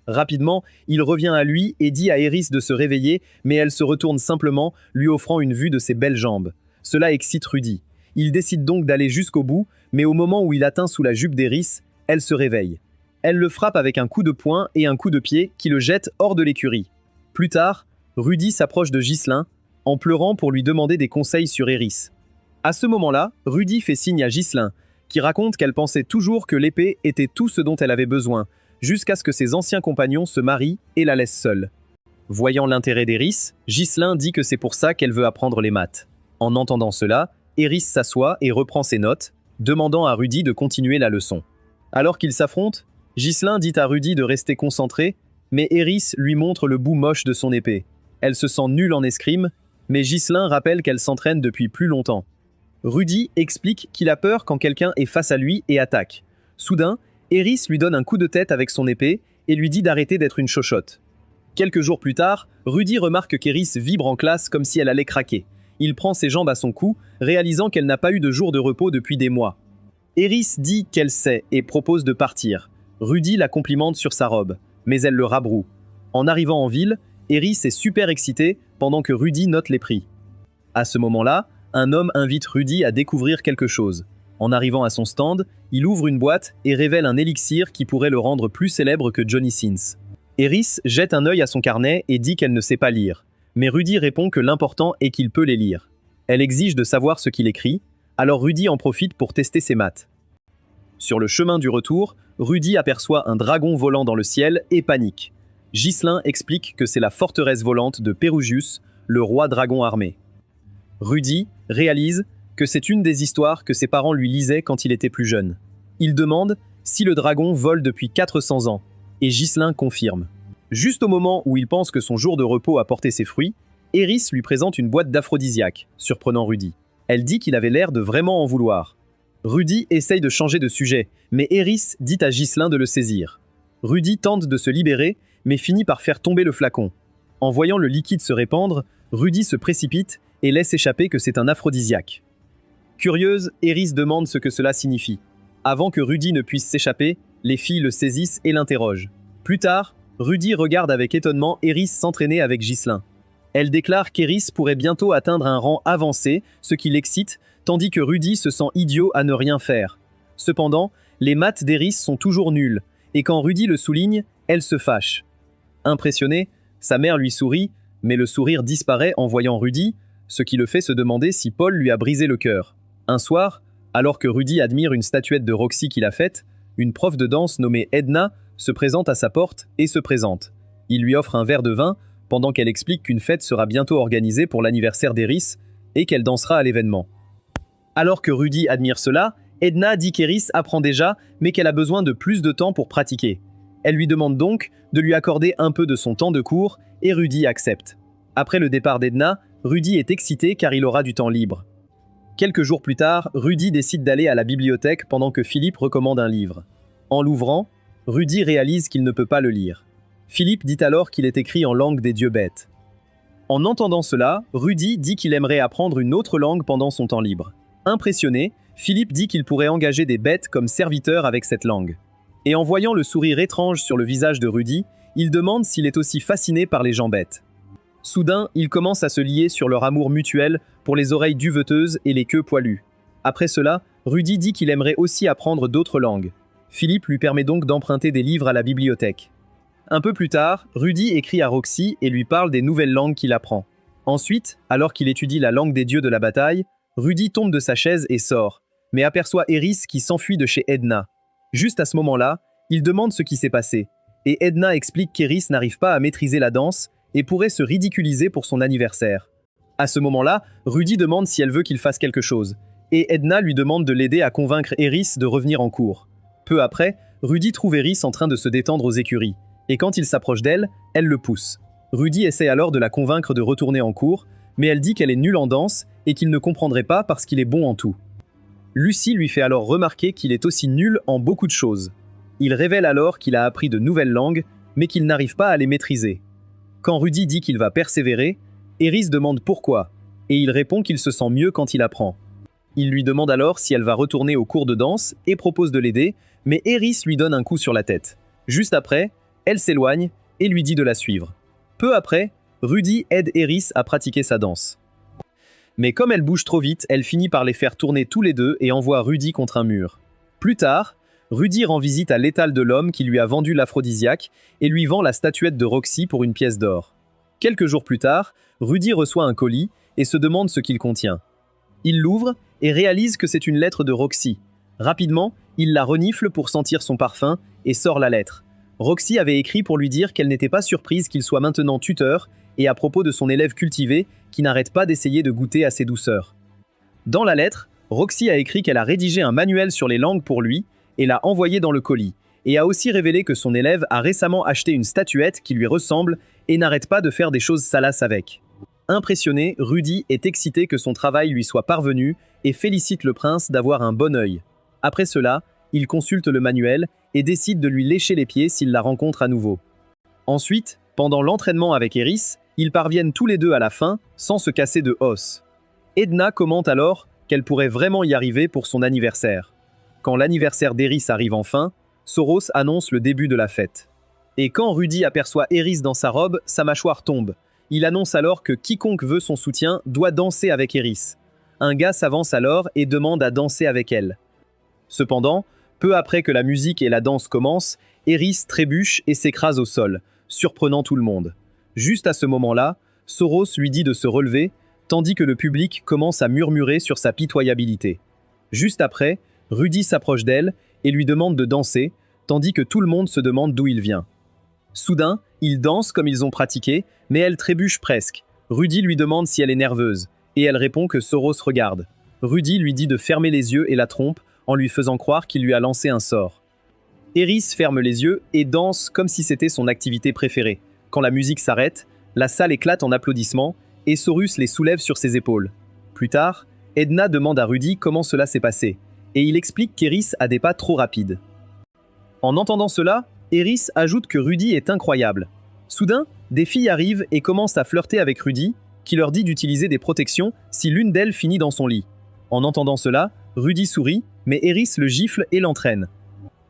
Rapidement, il revient à lui et dit à Eris de se réveiller, mais elle se retourne simplement, lui offrant une vue de ses belles jambes. Cela excite Rudy. Il décide donc d'aller jusqu'au bout, mais au moment où il atteint sous la jupe d'Eris, elle se réveille. Elle le frappe avec un coup de poing et un coup de pied qui le jette hors de l'écurie. Plus tard, Rudy s'approche de Ghislain, en pleurant pour lui demander des conseils sur Eris. À ce moment-là, Rudy fait signe à Ghislain, qui raconte qu'elle pensait toujours que l'épée était tout ce dont elle avait besoin, jusqu'à ce que ses anciens compagnons se marient et la laissent seule. Voyant l'intérêt d'Eris, Ghislain dit que c'est pour ça qu'elle veut apprendre les maths. En entendant cela, Eris s'assoit et reprend ses notes, demandant à Rudy de continuer la leçon. Alors qu'ils s'affrontent, Ghislain dit à Rudy de rester concentré, mais Eris lui montre le bout moche de son épée. Elle se sent nulle en escrime, mais Ghislain rappelle qu'elle s'entraîne depuis plus longtemps. Rudy explique qu'il a peur quand quelqu'un est face à lui et attaque. Soudain, Eris lui donne un coup de tête avec son épée et lui dit d'arrêter d'être une chochotte. Quelques jours plus tard, Rudy remarque qu'Eris vibre en classe comme si elle allait craquer. Il prend ses jambes à son cou, réalisant qu'elle n'a pas eu de jour de repos depuis des mois. Eris dit qu'elle sait et propose de partir. Rudy la complimente sur sa robe, mais elle le rabroue. En arrivant en ville, Eris est super excitée pendant que Rudy note les prix. À ce moment-là, un homme invite Rudy à découvrir quelque chose. En arrivant à son stand, il ouvre une boîte et révèle un élixir qui pourrait le rendre plus célèbre que Johnny Sins. Eris jette un œil à son carnet et dit qu'elle ne sait pas lire. Mais Rudy répond que l'important est qu'il peut les lire. Elle exige de savoir ce qu'il écrit, alors Rudy en profite pour tester ses maths. Sur le chemin du retour, Rudy aperçoit un dragon volant dans le ciel et panique. Ghislain explique que c'est la forteresse volante de Pérugius, le roi dragon armé. Rudy réalise que c'est une des histoires que ses parents lui lisaient quand il était plus jeune. Il demande si le dragon vole depuis 400 ans, et Ghislain confirme. Juste au moment où il pense que son jour de repos a porté ses fruits, Eris lui présente une boîte d'aphrodisiaques, surprenant Rudy. Elle dit qu'il avait l'air de vraiment en vouloir. Rudy essaye de changer de sujet, mais Eris dit à Ghislain de le saisir. Rudy tente de se libérer, mais finit par faire tomber le flacon. En voyant le liquide se répandre, Rudy se précipite et laisse échapper que c'est un aphrodisiaque. Curieuse, Eris demande ce que cela signifie. Avant que Rudy ne puisse s'échapper, les filles le saisissent et l'interrogent. Plus tard, Rudy regarde avec étonnement Eris s'entraîner avec Ghislain. Elle déclare qu'Eris pourrait bientôt atteindre un rang avancé, ce qui l'excite, tandis que Rudy se sent idiot à ne rien faire. Cependant, les maths d'Eris sont toujours nulles, et quand Rudy le souligne, elle se fâche. Impressionnée, sa mère lui sourit, mais le sourire disparaît en voyant Rudy, ce qui le fait se demander si Paul lui a brisé le cœur. Un soir, alors que Rudy admire une statuette de Roxy qu'il a faite, une prof de danse nommée Edna se présente à sa porte et se présente. Il lui offre un verre de vin pendant qu'elle explique qu'une fête sera bientôt organisée pour l'anniversaire d'Eris et qu'elle dansera à l'événement. Alors que Rudy admire cela, Edna dit qu'Eris apprend déjà, mais qu'elle a besoin de plus de temps pour pratiquer. Elle lui demande donc de lui accorder un peu de son temps de cours, et Rudy accepte. Après le départ d'Edna, Rudy est excité car il aura du temps libre. Quelques jours plus tard, Rudy décide d'aller à la bibliothèque pendant que Philippe recommande un livre. En l'ouvrant, Rudy réalise qu'il ne peut pas le lire. Philippe dit alors qu'il est écrit en langue des dieux bêtes. En entendant cela, Rudy dit qu'il aimerait apprendre une autre langue pendant son temps libre. Impressionné, Philippe dit qu'il pourrait engager des bêtes comme serviteurs avec cette langue. Et en voyant le sourire étrange sur le visage de Rudy, il demande s'il est aussi fasciné par les gens bêtes. Soudain, ils commencent à se lier sur leur amour mutuel pour les oreilles duveteuses et les queues poilues. Après cela, Rudy dit qu'il aimerait aussi apprendre d'autres langues. Philippe lui permet donc d'emprunter des livres à la bibliothèque. Un peu plus tard, Rudy écrit à Roxy et lui parle des nouvelles langues qu'il apprend. Ensuite, alors qu'il étudie la langue des dieux de la bataille, Rudy tombe de sa chaise et sort, mais aperçoit Eris qui s'enfuit de chez Edna. Juste à ce moment-là, il demande ce qui s'est passé, et Edna explique qu'Eris n'arrive pas à maîtriser la danse et pourrait se ridiculiser pour son anniversaire. À ce moment-là, Rudy demande si elle veut qu'il fasse quelque chose, et Edna lui demande de l'aider à convaincre Eris de revenir en cours. Peu après, Rudy trouve Eris en train de se détendre aux écuries, et quand il s'approche d'elle, elle le pousse. Rudy essaie alors de la convaincre de retourner en cours, mais elle dit qu'elle est nulle en danse et qu'il ne comprendrait pas parce qu'il est bon en tout. Lucie lui fait alors remarquer qu'il est aussi nul en beaucoup de choses. Il révèle alors qu'il a appris de nouvelles langues, mais qu'il n'arrive pas à les maîtriser. Quand Rudy dit qu'il va persévérer, Eris demande pourquoi, et il répond qu'il se sent mieux quand il apprend. Il lui demande alors si elle va retourner au cours de danse et propose de l'aider, mais Eris lui donne un coup sur la tête. Juste après, elle s'éloigne et lui dit de la suivre. Peu après, Rudy aide Eris à pratiquer sa danse. Mais comme elle bouge trop vite, elle finit par les faire tourner tous les deux et envoie Rudy contre un mur. Plus tard, Rudy rend visite à l'étal de l'homme qui lui a vendu l'aphrodisiaque et lui vend la statuette de Roxy pour une pièce d'or. Quelques jours plus tard, Rudy reçoit un colis et se demande ce qu'il contient. Il l'ouvre et réalise que c'est une lettre de Roxy. Rapidement, il la renifle pour sentir son parfum et sort la lettre. Roxy avait écrit pour lui dire qu'elle n'était pas surprise qu'il soit maintenant tuteur et à propos de son élève cultivé qui n'arrête pas d'essayer de goûter à ses douceurs. Dans la lettre, Roxy a écrit qu'elle a rédigé un manuel sur les langues pour lui et l'a envoyé dans le colis, et a aussi révélé que son élève a récemment acheté une statuette qui lui ressemble et n'arrête pas de faire des choses salaces avec. Impressionné, Rudy est excité que son travail lui soit parvenu et félicite le prince d'avoir un bon œil. Après cela, il consulte le manuel et décide de lui lécher les pieds s'il la rencontre à nouveau. Ensuite, pendant l'entraînement avec Eris, ils parviennent tous les deux à la fin, sans se casser de os. Edna commente alors qu'elle pourrait vraiment y arriver pour son anniversaire. Quand l'anniversaire d'Eris arrive enfin, Soros annonce le début de la fête. Et quand Rudy aperçoit Eris dans sa robe, sa mâchoire tombe. Il annonce alors que quiconque veut son soutien doit danser avec Eris. Un gars s'avance alors et demande à danser avec elle. Cependant, peu après que la musique et la danse commencent, Eris trébuche et s'écrase au sol, surprenant tout le monde. Juste à ce moment-là, Soros lui dit de se relever, tandis que le public commence à murmurer sur sa pitoyabilité. Juste après, Rudy s'approche d'elle et lui demande de danser, tandis que tout le monde se demande d'où il vient. Soudain, ils dansent comme ils ont pratiqué, mais elle trébuche presque. Rudy lui demande si elle est nerveuse, et elle répond que Soros regarde. Rudy lui dit de fermer les yeux et la trompe, en lui faisant croire qu'il lui a lancé un sort. Eris ferme les yeux et danse comme si c'était son activité préférée. Quand la musique s'arrête, la salle éclate en applaudissements et Sorus les soulève sur ses épaules. Plus tard, Edna demande à Rudy comment cela s'est passé, et il explique qu'Eris a des pas trop rapides. En entendant cela, Eris ajoute que Rudy est incroyable. Soudain, des filles arrivent et commencent à flirter avec Rudy, qui leur dit d'utiliser des protections si l'une d'elles finit dans son lit. En entendant cela, Rudy sourit, mais Eris le gifle et l'entraîne.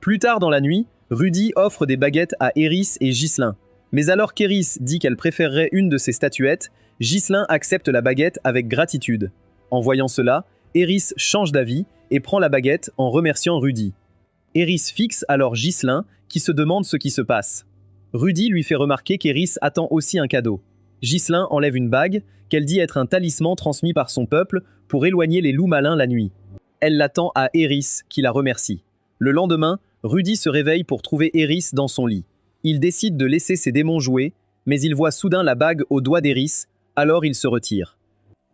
Plus tard dans la nuit, Rudy offre des baguettes à Eris et Ghislain. Mais alors qu'Eris dit qu'elle préférerait une de ses statuettes, Ghislain accepte la baguette avec gratitude. En voyant cela, Eris change d'avis et prend la baguette en remerciant Rudy. Eris fixe alors Ghislain, qui se demande ce qui se passe. Rudy lui fait remarquer qu'Eris attend aussi un cadeau. Ghislain enlève une bague, qu'elle dit être un talisman transmis par son peuple pour éloigner les loups malins la nuit. Elle l'attend à Eris, qui la remercie. Le lendemain, Rudy se réveille pour trouver Eris dans son lit. Il décide de laisser ses démons jouer, mais il voit soudain la bague au doigt d'Eris, alors il se retire.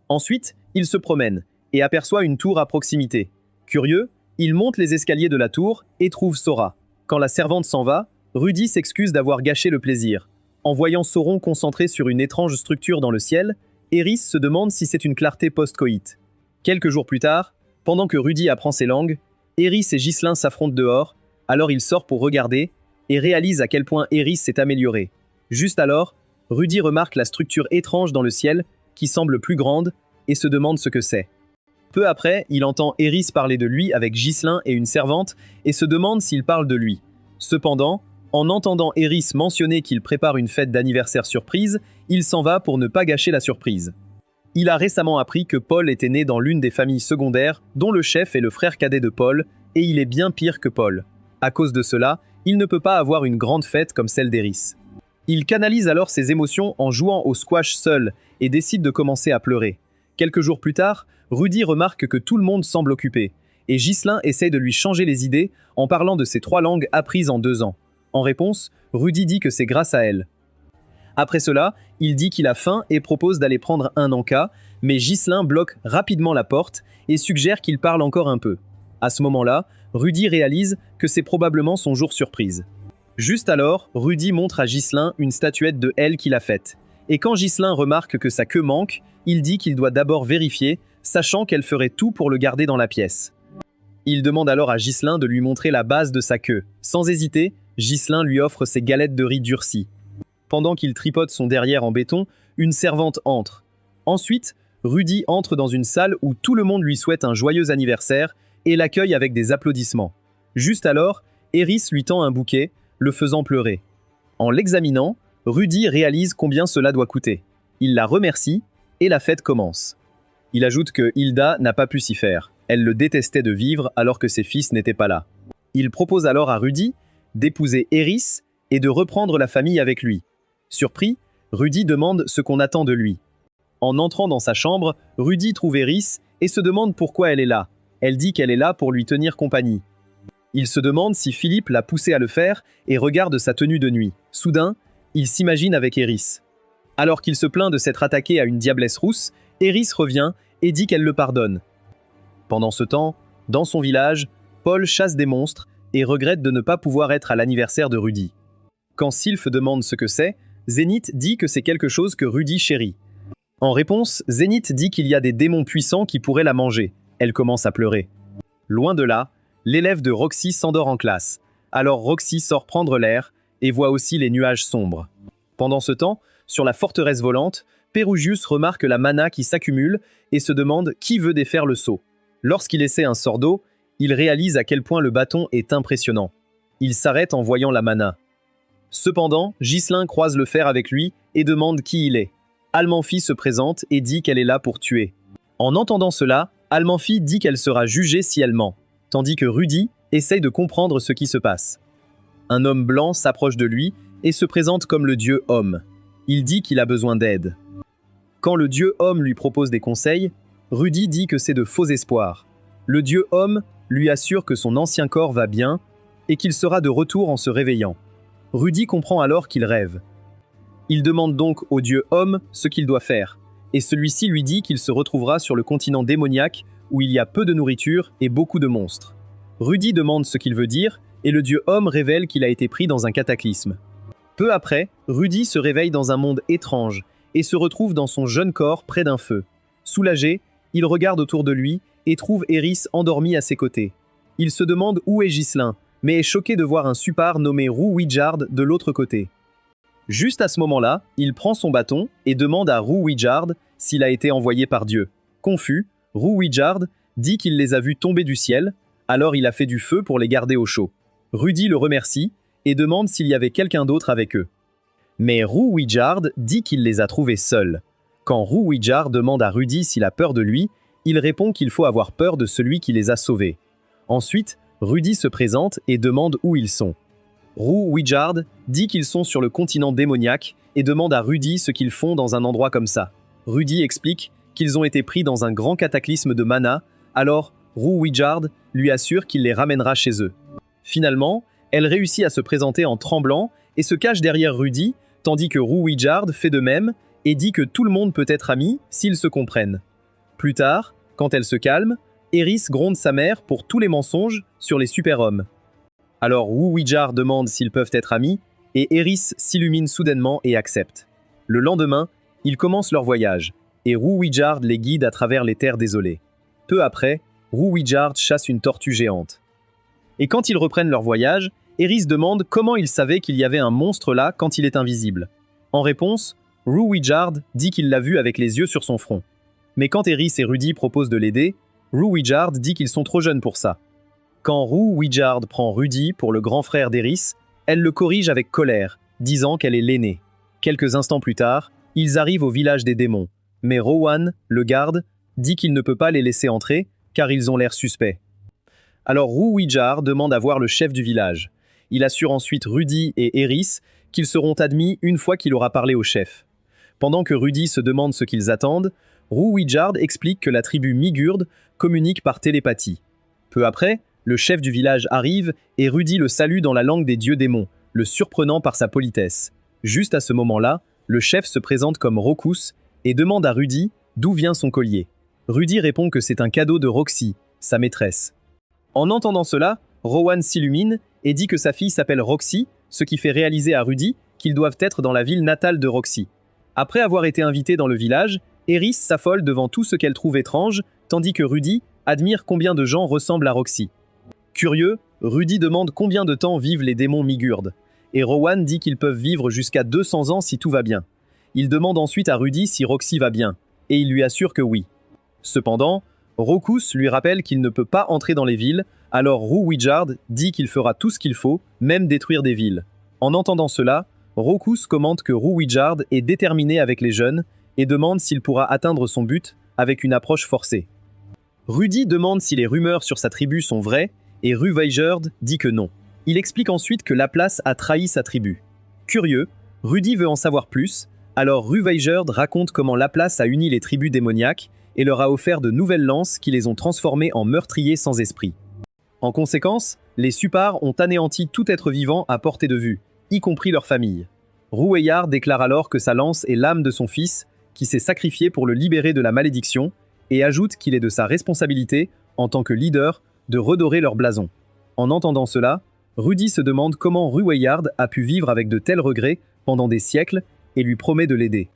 Ensuite, il se promène et aperçoit une tour à proximité. Curieux, Il monte les escaliers de la tour et trouve Sora. Quand la servante s'en va, Rudy s'excuse d'avoir gâché le plaisir. En voyant Sauron concentré sur une étrange structure dans le ciel, Eris se demande si c'est une clarté post-coït. Quelques jours plus tard, pendant que Rudy apprend ses langues, Eris et Ghislain s'affrontent dehors, alors il sort pour regarder et réalise à quel point Eris s'est améliorée. Juste alors, Rudy remarque la structure étrange dans le ciel, qui semble plus grande, et se demande ce que c'est. Peu après, il entend Eris parler de lui avec Ghislain et une servante, et se demande s'il parle de lui. Cependant, en entendant Eris mentionner qu'il prépare une fête d'anniversaire surprise, il s'en va pour ne pas gâcher la surprise. Il a récemment appris que Paul était né dans l'une des familles secondaires, dont le chef est le frère cadet de Paul, et il est bien pire que Paul. À cause de cela, il ne peut pas avoir une grande fête comme celle d'Eris. Il canalise alors ses émotions en jouant au squash seul et décide de commencer à pleurer. Quelques jours plus tard, Rudy remarque que tout le monde semble occupé, et Ghislain essaye de lui changer les idées en parlant de ses 3 langues apprises en 2 ans. En réponse, Rudy dit que c'est grâce à elle. Après cela, il dit qu'il a faim et propose d'aller prendre un encas, mais Ghislain bloque rapidement la porte et suggère qu'il parle encore un peu. À ce moment-là, Rudy réalise que c'est probablement son jour surprise. Juste alors, Rudy montre à Ghislain une statuette de elle qu'il a faite. Et quand Ghislain remarque que sa queue manque, il dit qu'il doit d'abord vérifier, sachant qu'elle ferait tout pour le garder dans la pièce. Il demande alors à Ghislain de lui montrer la base de sa queue. Sans hésiter, Ghislain lui offre ses galettes de riz durcies. Pendant qu'il tripote son derrière en béton, une servante entre. Ensuite, Rudy entre dans une salle où tout le monde lui souhaite un joyeux anniversaire et l'accueille avec des applaudissements. Juste alors, Eris lui tend un bouquet, le faisant pleurer. En l'examinant, Rudy réalise combien cela doit coûter. Il la remercie et la fête commence. Il ajoute que Hilda n'a pas pu s'y faire. Elle le détestait de vivre alors que ses fils n'étaient pas là. Il propose alors à Rudy d'épouser Eris et de reprendre la famille avec lui. Surpris, Rudy demande ce qu'on attend de lui. En entrant dans sa chambre, Rudy trouve Eris et se demande pourquoi elle est là. Elle dit qu'elle est là pour lui tenir compagnie. Il se demande si Philippe l'a poussé à le faire et regarde sa tenue de nuit. Soudain, il s'imagine avec Eris. Alors qu'il se plaint de s'être attaqué à une diablesse rousse, Eris revient et dit qu'elle le pardonne. Pendant ce temps, dans son village, Paul chasse des monstres et regrette de ne pas pouvoir être à l'anniversaire de Rudy. Quand Sylph demande ce que c'est, Zénith dit que c'est quelque chose que Rudy chérit. En réponse, Zénith dit qu'il y a des démons puissants qui pourraient la manger. Elle commence à pleurer. Loin de là, l'élève de Roxy s'endort en classe. Alors Roxy sort prendre l'air et voit aussi les nuages sombres. Pendant ce temps, sur la forteresse volante, Pérugius remarque la mana qui s'accumule et se demande qui veut défaire le sceau. Lorsqu'il essaie un sort d'eau, il réalise à quel point le bâton est impressionnant. Il s'arrête en voyant la mana. Cependant, Ghislain croise le fer avec lui et demande qui il est. Almanfi se présente et dit qu'elle est là pour tuer. En entendant cela, Almanfi dit qu'elle sera jugée si elle ment, tandis que Rudy essaye de comprendre ce qui se passe. Un homme blanc s'approche de lui et se présente comme le dieu homme. Il dit qu'il a besoin d'aide. Quand le dieu homme lui propose des conseils, Rudy dit que c'est de faux espoirs. Le dieu homme lui assure que son ancien corps va bien et qu'il sera de retour en se réveillant. Rudy comprend alors qu'il rêve. Il demande donc au dieu homme ce qu'il doit faire, et celui-ci lui dit qu'il se retrouvera sur le continent démoniaque où il y a peu de nourriture et beaucoup de monstres. Rudy demande ce qu'il veut dire, et le dieu homme révèle qu'il a été pris dans un cataclysme. Peu après, Rudy se réveille dans un monde étrange et se retrouve dans son jeune corps près d'un feu. Soulagé, il regarde autour de lui et trouve Eris endormie à ses côtés. Il se demande où est Ghislain, mais est choqué de voir un supar nommé Rou Widjard de l'autre côté. Juste à ce moment-là, il prend son bâton et demande à Rou Widjard s'il a été envoyé par Dieu. Confus, Rou Widjard dit qu'il les a vus tomber du ciel, alors il a fait du feu pour les garder au chaud. Rudy le remercie et demande s'il y avait quelqu'un d'autre avec eux. Mais Rou Widjard dit qu'il les a trouvés seuls. Quand Rou Widjard demande à Rudy s'il a peur de lui, il répond qu'il faut avoir peur de celui qui les a sauvés. Ensuite, Rudy se présente et demande où ils sont. Rou Widjard dit qu'ils sont sur le continent démoniaque et demande à Rudy ce qu'ils font dans un endroit comme ça. Rudy explique qu'ils ont été pris dans un grand cataclysme de mana, alors Rou Widjard lui assure qu'il les ramènera chez eux. Finalement, elle réussit à se présenter en tremblant et se cache derrière Rudy, tandis que Rou Widjard fait de même et dit que tout le monde peut être ami s'ils se comprennent. Plus tard, quand elle se calme, Eris gronde sa mère pour tous les mensonges sur les super-hommes. Alors Wu Weijard demande s'ils peuvent être amis, et Eris s'illumine soudainement et accepte. Le lendemain, ils commencent leur voyage, et Wu Weijard les guide à travers les terres désolées. Peu après, Wu Weijard chasse une tortue géante. Et quand ils reprennent leur voyage, Eris demande comment il savait qu'il y avait un monstre là quand il est invisible. En réponse, Wu Weijard dit qu'il l'a vu avec les yeux sur son front. Mais quand Eris et Rudy proposent de l'aider, Wu Weijard dit qu'ils sont trop jeunes pour ça. Quand Wu Weijard prend Rudy pour le grand frère d'Eris, elle le corrige avec colère, disant qu'elle est l'aînée. Quelques instants plus tard, ils arrivent au village des démons, mais Rowan, le garde, dit qu'il ne peut pas les laisser entrer car ils ont l'air suspects. Alors Wu Weijard demande à voir le chef du village. Il assure ensuite Rudy et Eris qu'ils seront admis une fois qu'il aura parlé au chef. Pendant que Rudy se demande ce qu'ils attendent, Wu Weijard explique que la tribu Migurd communique par télépathie. Peu après, le chef du village arrive et Rudy le salue dans la langue des dieux démons, le surprenant par sa politesse. Juste à ce moment-là, le chef se présente comme Rokus et demande à Rudy d'où vient son collier. Rudy répond que c'est un cadeau de Roxy, sa maîtresse. En entendant cela, Rowan s'illumine et dit que sa fille s'appelle Roxy, ce qui fait réaliser à Rudy qu'ils doivent être dans la ville natale de Roxy. Après avoir été invité dans le village, Eris s'affole devant tout ce qu'elle trouve étrange, tandis que Rudy admire combien de gens ressemblent à Roxy. Curieux, Rudy demande combien de temps vivent les démons Migurd, et Rowan dit qu'ils peuvent vivre jusqu'à 200 ans si tout va bien. Il demande ensuite à Rudy si Roxy va bien, et il lui assure que oui. Cependant, Rokus lui rappelle qu'il ne peut pas entrer dans les villes, alors Wu Weijard dit qu'il fera tout ce qu'il faut, même détruire des villes. En entendant cela, Rokus commente que Wu Weijard est déterminé avec les jeunes et demande s'il pourra atteindre son but avec une approche forcée. Rudy demande si les rumeurs sur sa tribu sont vraies, et Wu Weijard dit que non. Il explique ensuite que Laplace a trahi sa tribu. Curieux, Rudy veut en savoir plus, alors Wu Weijard raconte comment Laplace a uni les tribus démoniaques et leur a offert de nouvelles lances qui les ont transformés en meurtriers sans esprit. En conséquence, les Supars ont anéanti tout être vivant à portée de vue, y compris leur famille. Wu Weijard déclare alors que sa lance est l'âme de son fils, qui s'est sacrifié pour le libérer de la malédiction, et ajoute qu'il est de sa responsabilité, en tant que leader, de redorer leur blason. En entendant cela, Rudy se demande comment Wu Weijard a pu vivre avec de tels regrets pendant des siècles et lui promet de l'aider.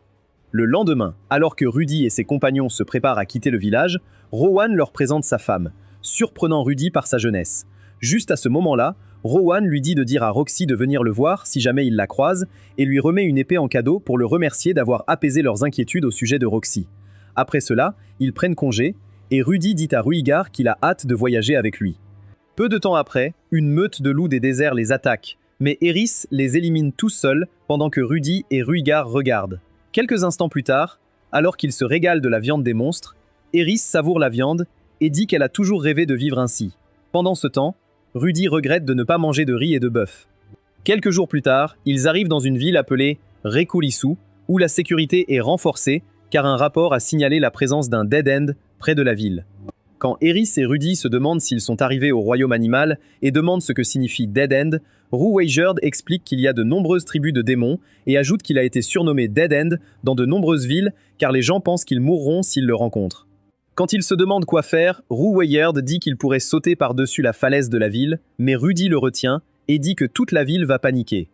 Le lendemain, alors que Rudy et ses compagnons se préparent à quitter le village, Rowan leur présente sa femme, surprenant Rudy par sa jeunesse. Juste à ce moment-là, Rowan lui dit de dire à Roxy de venir le voir si jamais il la croise et lui remet une épée en cadeau pour le remercier d'avoir apaisé leurs inquiétudes au sujet de Roxy. Après cela, ils prennent congé et Rudy dit à Ruigar qu'il a hâte de voyager avec lui. Peu de temps après, une meute de loups des déserts les attaque, mais Eris les élimine tous seuls pendant que Rudy et Ruigar regardent. Quelques instants plus tard, alors qu'ils se régalent de la viande des monstres, Eris savoure la viande et dit qu'elle a toujours rêvé de vivre ainsi. Pendant ce temps, Rudy regrette de ne pas manger de riz et de bœuf. Quelques jours plus tard, ils arrivent dans une ville appelée Rekulisu, où la sécurité est renforcée car un rapport a signalé la présence d'un dead-end près de la ville. Quand Eris et Rudy se demandent s'ils sont arrivés au royaume animal et demandent ce que signifie dead-end, Wu Weijard explique qu'il y a de nombreuses tribus de démons et ajoute qu'il a été surnommé dead-end dans de nombreuses villes car les gens pensent qu'ils mourront s'ils le rencontrent. Quand il se demande quoi faire, Wu Weijard dit qu'il pourrait sauter par-dessus la falaise de la ville, mais Rudy le retient et dit que toute la ville va paniquer.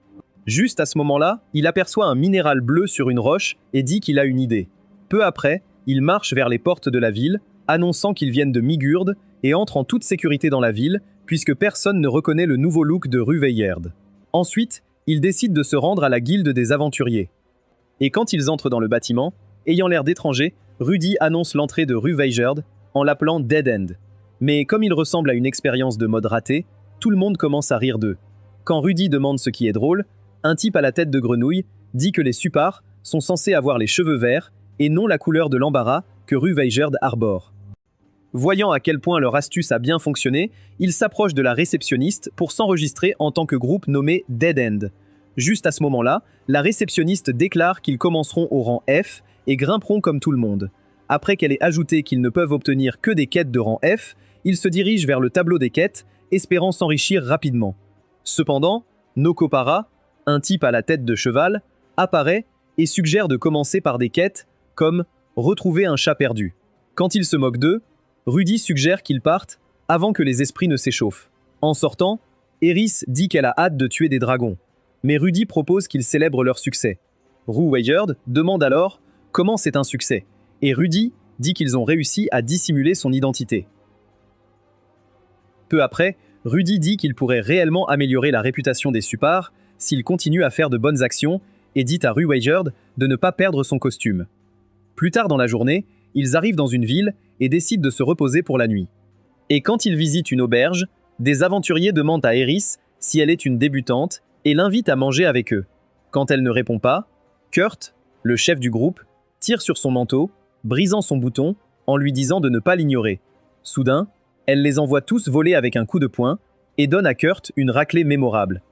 Juste à ce moment-là, il aperçoit un minéral bleu sur une roche et dit qu'il a une idée. Peu après, il marche vers les portes de la ville, annonçant qu'ils viennent de Migurd et entre en toute sécurité dans la ville, puisque personne ne reconnaît le nouveau look de Wu Weijard. Ensuite, il décide de se rendre à la guilde des aventuriers. Et quand ils entrent dans le bâtiment, ayant l'air d'étrangers, Rudy annonce l'entrée de Wu Weijard en l'appelant Dead End. Mais comme il ressemble à une expérience de mode ratée, tout le monde commence à rire d'eux. Quand Rudy demande ce qui est drôle, un type à la tête de grenouille dit que les Supars sont censés avoir les cheveux verts et non la couleur de l'embarras que Wu Weijard arbore. Voyant à quel point leur astuce a bien fonctionné, ils s'approchent de la réceptionniste pour s'enregistrer en tant que groupe nommé Dead End. Juste à ce moment-là, la réceptionniste déclare qu'ils commenceront au rang F et grimperont comme tout le monde. Après qu'elle ait ajouté qu'ils ne peuvent obtenir que des quêtes de rang F, ils se dirigent vers le tableau des quêtes, espérant s'enrichir rapidement. Cependant, Nokopara, un type à la tête de cheval, apparaît et suggère de commencer par des quêtes comme « retrouver un chat perdu ». Quand il se moque d'eux, Rudy suggère qu'ils partent avant que les esprits ne s'échauffent. En sortant, Eris dit qu'elle a hâte de tuer des dragons. Mais Rudy propose qu'ils célèbrent leur succès. Rue Weyard demande alors comment c'est un succès. Et Rudy dit qu'ils ont réussi à dissimuler son identité. Peu après, Rudy dit qu'il pourrait réellement améliorer la réputation des Supars s'il continue à faire de bonnes actions et dit à Rue Weyard de ne pas perdre son costume. Plus tard dans la journée, ils arrivent dans une ville et décident de se reposer pour la nuit. Et quand ils visitent une auberge, des aventuriers demandent à Eris si elle est une débutante et l'invitent à manger avec eux. Quand elle ne répond pas, Kurt, le chef du groupe, tire sur son manteau, brisant son bouton en lui disant de ne pas l'ignorer. Soudain, elle les envoie tous voler avec un coup de poing et donne à Kurt une raclée mémorable.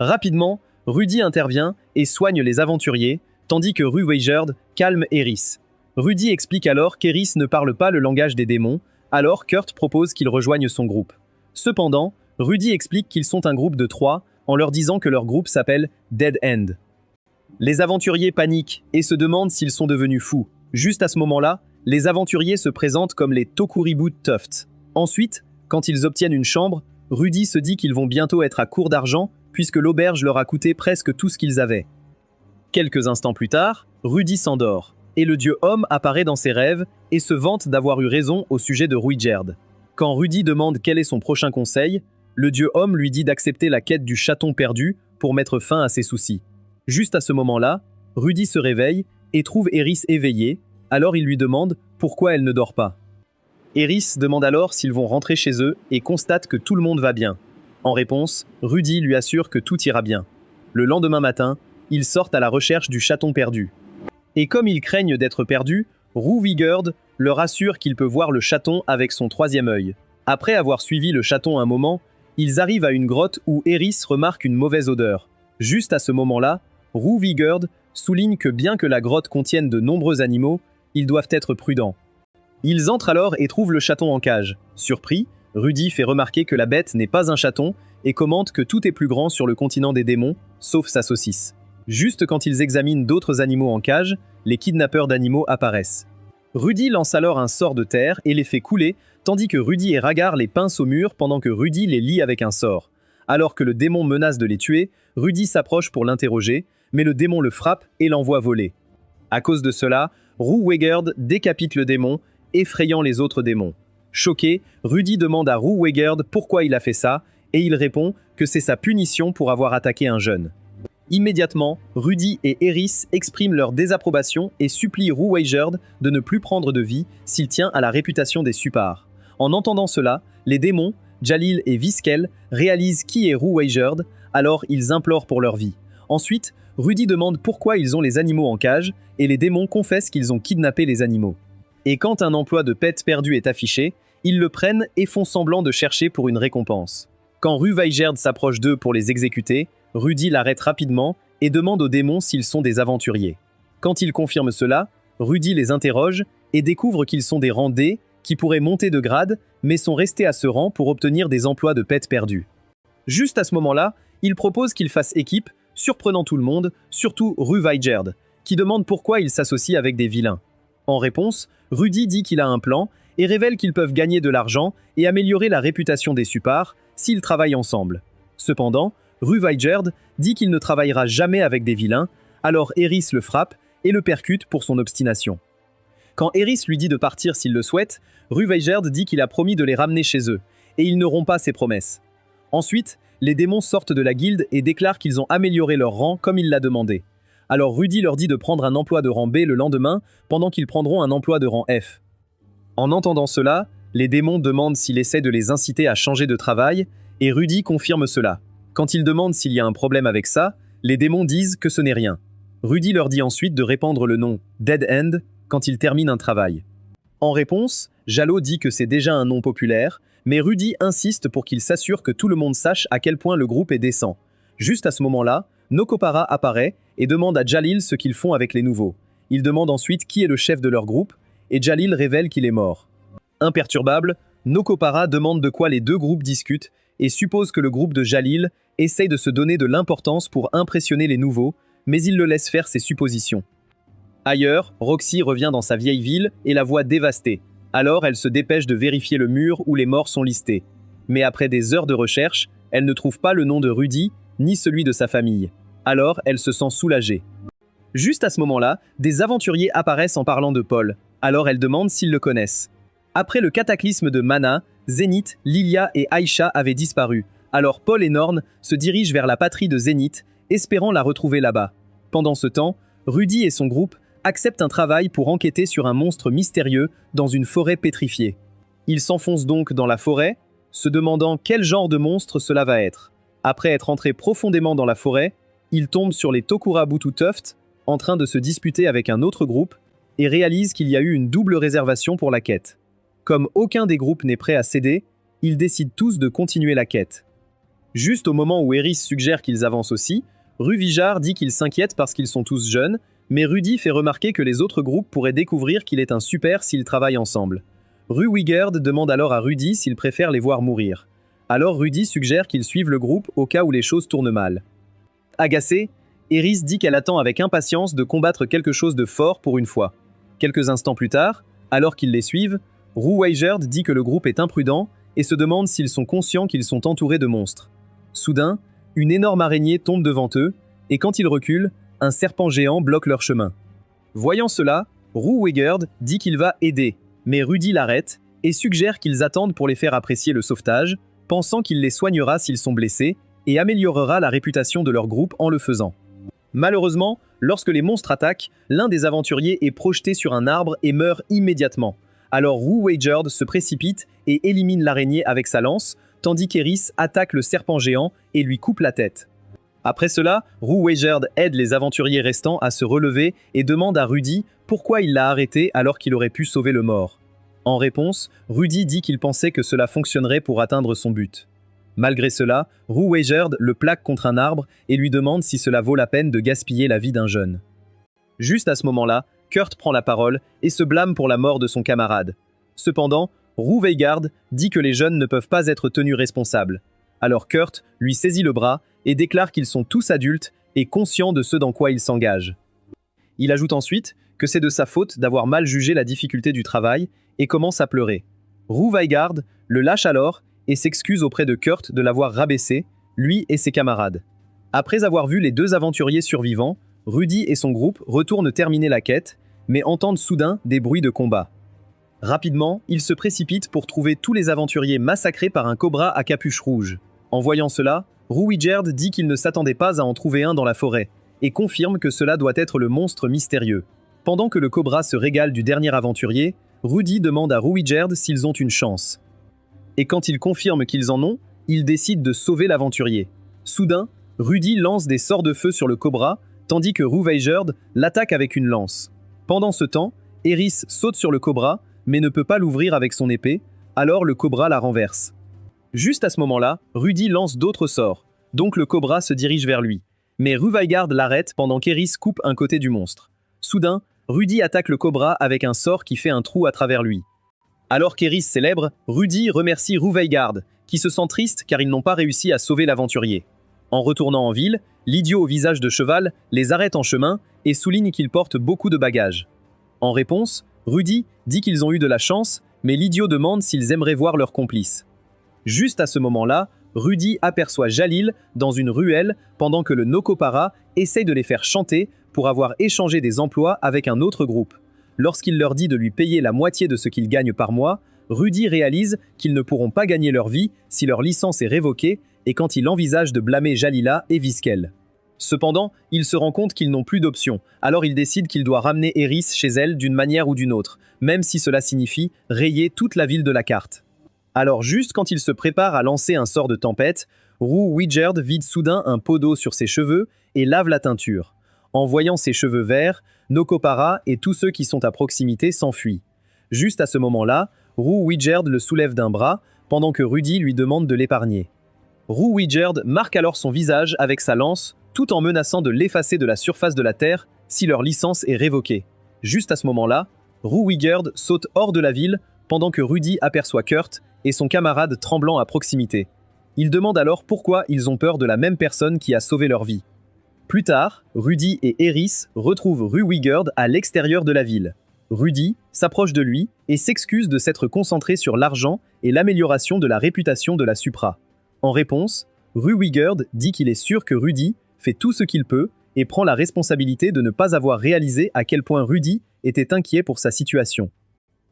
Rapidement, Rudy intervient et soigne les aventuriers, tandis que Rue Weyard calme Eris. Rudy explique alors qu'Eris ne parle pas le langage des démons, alors Kurt propose qu'ils rejoignent son groupe. Cependant, Rudy explique qu'ils sont un groupe de 3 en leur disant que leur groupe s'appelle Dead End. Les aventuriers paniquent et se demandent s'ils sont devenus fous. Juste à ce moment-là, les aventuriers se présentent comme les Tokuribout Tuft. Ensuite, quand ils obtiennent une chambre, Rudy se dit qu'ils vont bientôt être à court d'argent puisque l'auberge leur a coûté presque tout ce qu'ils avaient. Quelques instants plus tard, Rudy s'endort et le dieu homme apparaît dans ses rêves et se vante d'avoir eu raison au sujet de Ruijerd. Quand Rudy demande quel est son prochain conseil, le dieu homme lui dit d'accepter la quête du chaton perdu pour mettre fin à ses soucis. Juste à ce moment-là, Rudy se réveille et trouve Eris éveillée, alors il lui demande pourquoi elle ne dort pas. Eris demande alors s'ils vont rentrer chez eux et constate que tout le monde va bien. En réponse, Rudy lui assure que tout ira bien. Le lendemain matin, ils sortent à la recherche du chaton perdu. Et comme ils craignent d'être perdus, Rue Weyard leur assure qu'il peut voir le chaton avec son troisième œil. Après avoir suivi le chaton un moment, ils arrivent à une grotte où Eris remarque une mauvaise odeur. Juste à ce moment-là, Rue Weyard souligne que bien que la grotte contienne de nombreux animaux, ils doivent être prudents. Ils entrent alors et trouvent le chaton en cage. Surpris, Rudy fait remarquer que la bête n'est pas un chaton et commente que tout est plus grand sur le continent des démons, sauf sa saucisse. Juste quand ils examinent d'autres animaux en cage, les kidnappeurs d'animaux apparaissent. Rudy lance alors un sort de terre et les fait couler, tandis que Rudy et Ragar les pincent au mur pendant que Rudy les lie avec un sort. Alors que le démon menace de les tuer, Rudy s'approche pour l'interroger, mais le démon le frappe et l'envoie voler. À cause de cela, Rue Weyard décapite le démon, effrayant les autres démons. Choqué, Rudy demande à Rue Weyard pourquoi il a fait ça, et il répond que c'est sa punition pour avoir attaqué un jeune. Immédiatement, Rudy et Eris expriment leur désapprobation et supplient Rue Weyard de ne plus prendre de vie s'il tient à la réputation des Supars. En entendant cela, les démons, Jalil et Viskel, réalisent qui est Rue Weyard, alors ils implorent pour leur vie. Ensuite, Rudy demande pourquoi ils ont les animaux en cage, et les démons confessent qu'ils ont kidnappé les animaux. Et quand un emploi de pet perdu est affiché, ils le prennent et font semblant de chercher pour une récompense. Quand Rue Weyard s'approche d'eux pour les exécuter, Rudy l'arrête rapidement et demande aux démons s'ils sont des aventuriers. Quand ils confirment cela, Rudy les interroge et découvre qu'ils sont des rangs D qui pourraient monter de grade, mais sont restés à ce rang pour obtenir des emplois de pet perdus. Juste à ce moment-là, il propose qu'ils fassent équipe, surprenant tout le monde, surtout Rue Weyard, qui demande pourquoi il s'associe avec des vilains. En réponse, Rudy dit qu'il a un plan et révèle qu'ils peuvent gagner de l'argent et améliorer la réputation des Supars s'ils travaillent ensemble. Cependant, Rue Weyard dit qu'il ne travaillera jamais avec des vilains, alors Eris le frappe et le percute pour son obstination. Quand Eris lui dit de partir s'il le souhaite, Rue Weyard dit qu'il a promis de les ramener chez eux, et ils n'auront pas ses promesses. Ensuite, les démons sortent de la guilde et déclarent qu'ils ont amélioré leur rang comme il l'a demandé. Alors Rudy leur dit de prendre un emploi de rang B le lendemain, pendant qu'ils prendront un emploi de rang F. En entendant cela, les démons demandent s'il essaie de les inciter à changer de travail, et Rudy confirme cela. Quand ils demandent s'il y a un problème avec ça, les démons disent que ce n'est rien. Rudy leur dit ensuite de répandre le nom Dead End quand ils terminent un travail. En réponse, Jalo dit que c'est déjà un nom populaire, mais Rudy insiste pour qu'il s'assure que tout le monde sache à quel point le groupe est décent. Juste à ce moment-là, Nokopara apparaît et demande à Jalil ce qu'ils font avec les nouveaux. Il demande ensuite qui est le chef de leur groupe, et Jalil révèle qu'il est mort. Imperturbable, Nokopara demande de quoi les deux groupes discutent et suppose que le groupe de Jalil essaye de se donner de l'importance pour impressionner les nouveaux, mais il le laisse faire ses suppositions. Ailleurs, Roxy revient dans sa vieille ville et la voit dévastée. Alors elle se dépêche de vérifier le mur où les morts sont listés. Mais après des heures de recherche, elle ne trouve pas le nom de Rudy, ni celui de sa famille. Alors elle se sent soulagée. Juste à ce moment-là, des aventuriers apparaissent en parlant de Paul. Alors elle demande s'ils le connaissent. Après le cataclysme de Mana, Zénith, Lilia et Aïcha avaient disparu. Alors Paul et Norn se dirigent vers la patrie de Zénith, espérant la retrouver là-bas. Pendant ce temps, Rudy et son groupe acceptent un travail pour enquêter sur un monstre mystérieux dans une forêt pétrifiée. Ils s'enfoncent donc dans la forêt, se demandant quel genre de monstre cela va être. Après être entrés profondément dans la forêt, ils tombent sur les Tokura-Butu Tuft, en train de se disputer avec un autre groupe, et réalisent qu'il y a eu une double réservation pour la quête. Comme aucun des groupes n'est prêt à céder, ils décident tous de continuer la quête. Juste au moment où Eris suggère qu'ils avancent aussi, Ruvijar dit qu'il s'inquiète parce qu'ils sont tous jeunes, mais Rudy fait remarquer que les autres groupes pourraient découvrir qu'il est un super s'ils travaillent ensemble. Ruwigerd demande alors à Rudy s'il préfère les voir mourir. Alors Rudy suggère qu'ils suivent le groupe au cas où les choses tournent mal. Agacée, Eris dit qu'elle attend avec impatience de combattre quelque chose de fort pour une fois. Quelques instants plus tard, alors qu'ils les suivent, Ruwigerd dit que le groupe est imprudent et se demande s'ils sont conscients qu'ils sont entourés de monstres. Soudain, une énorme araignée tombe devant eux, et quand ils reculent, un serpent géant bloque leur chemin. Voyant cela, Ruwigerd dit qu'il va aider, mais Rudy l'arrête et suggère qu'ils attendent pour les faire apprécier le sauvetage, pensant qu'il les soignera s'ils sont blessés et améliorera la réputation de leur groupe en le faisant. Malheureusement, lorsque les monstres attaquent, l'un des aventuriers est projeté sur un arbre et meurt immédiatement. Alors Ruwigerd se précipite et élimine l'araignée avec sa lance, tandis qu'Eris attaque le serpent géant et lui coupe la tête. Après cela, Ruwigerd aide les aventuriers restants à se relever et demande à Rudy pourquoi il l'a arrêté alors qu'il aurait pu sauver le mort. En réponse, Rudy dit qu'il pensait que cela fonctionnerait pour atteindre son but. Malgré cela, Ruwigerd le plaque contre un arbre et lui demande si cela vaut la peine de gaspiller la vie d'un jeune. Juste à ce moment-là, Kurt prend la parole et se blâme pour la mort de son camarade. Cependant, Ruwigerd dit que les jeunes ne peuvent pas être tenus responsables. Alors Kurt lui saisit le bras et déclare qu'ils sont tous adultes et conscients de ce dans quoi ils s'engagent. Il ajoute ensuite que c'est de sa faute d'avoir mal jugé la difficulté du travail et commence à pleurer. Ruwigerd le lâche alors et s'excuse auprès de Kurt de l'avoir rabaissé, lui et ses camarades. Après avoir vu les deux aventuriers survivants, Rudy et son groupe retournent terminer la quête, mais entendent soudain des bruits de combat. Rapidement, ils se précipitent pour trouver tous les aventuriers massacrés par un cobra à capuche rouge. En voyant cela, Ruwigerd dit qu'il ne s'attendait pas à en trouver un dans la forêt, et confirme que cela doit être le monstre mystérieux. Pendant que le cobra se régale du dernier aventurier, Rudy demande à Ruwigerd s'ils ont une chance. Et quand il confirme qu'ils en ont, il décide de sauver l'aventurier. Soudain, Rudy lance des sorts de feu sur le cobra, tandis que Ruwigerd l'attaque avec une lance. Pendant ce temps, Eris saute sur le cobra, mais ne peut pas l'ouvrir avec son épée, alors le cobra la renverse. Juste à ce moment-là, Rudy lance d'autres sorts, donc le cobra se dirige vers lui. Mais Ruwigerd l'arrête pendant qu'Eris coupe un côté du monstre. Soudain, Rudy attaque le cobra avec un sort qui fait un trou à travers lui. Alors qu'Eris célèbre, Rudy remercie Ruwigerd, qui se sent triste car ils n'ont pas réussi à sauver l'aventurier. En retournant en ville, l'idiot au visage de cheval les arrête en chemin et souligne qu'ils portent beaucoup de bagages. En réponse, Rudy dit qu'ils ont eu de la chance, mais l'idiot demande s'ils aimeraient voir leur complice. Juste à ce moment-là, Rudy aperçoit Jalil dans une ruelle pendant que le Nokopara essaye de les faire chanter pour avoir échangé des emplois avec un autre groupe. Lorsqu'il leur dit de lui payer la moitié de ce qu'ils gagnent par mois, Rudy réalise qu'ils ne pourront pas gagner leur vie si leur licence est révoquée et quand il envisage de blâmer Jalila et Viskel. Cependant, il se rend compte qu'ils n'ont plus d'option, alors il décide qu'il doit ramener Eris chez elle d'une manière ou d'une autre, même si cela signifie rayer toute la ville de la carte. Alors juste quand il se prépare à lancer un sort de tempête, Ruwigerd vide soudain un pot d'eau sur ses cheveux et lave la teinture. En voyant ses cheveux verts, Nokopara et tous ceux qui sont à proximité s'enfuient. Juste à ce moment-là, Ruwigerd le soulève d'un bras, pendant que Rudy lui demande de l'épargner. Ruwigerd marque alors son visage avec sa lance, tout en menaçant de l'effacer de la surface de la Terre si leur licence est révoquée. Juste à ce moment-là, Ruwigerd saute hors de la ville, pendant que Rudy aperçoit Kurt et son camarade tremblant à proximité. Il demande alors pourquoi ils ont peur de la même personne qui a sauvé leur vie. Plus tard, Rudy et Eris retrouvent Ruwigerd à l'extérieur de la ville. Rudy s'approche de lui et s'excuse de s'être concentré sur l'argent et l'amélioration de la réputation de la Supra. En réponse, Ruwigerd dit qu'il est sûr que Rudy fait tout ce qu'il peut et prend la responsabilité de ne pas avoir réalisé à quel point Rudy était inquiet pour sa situation.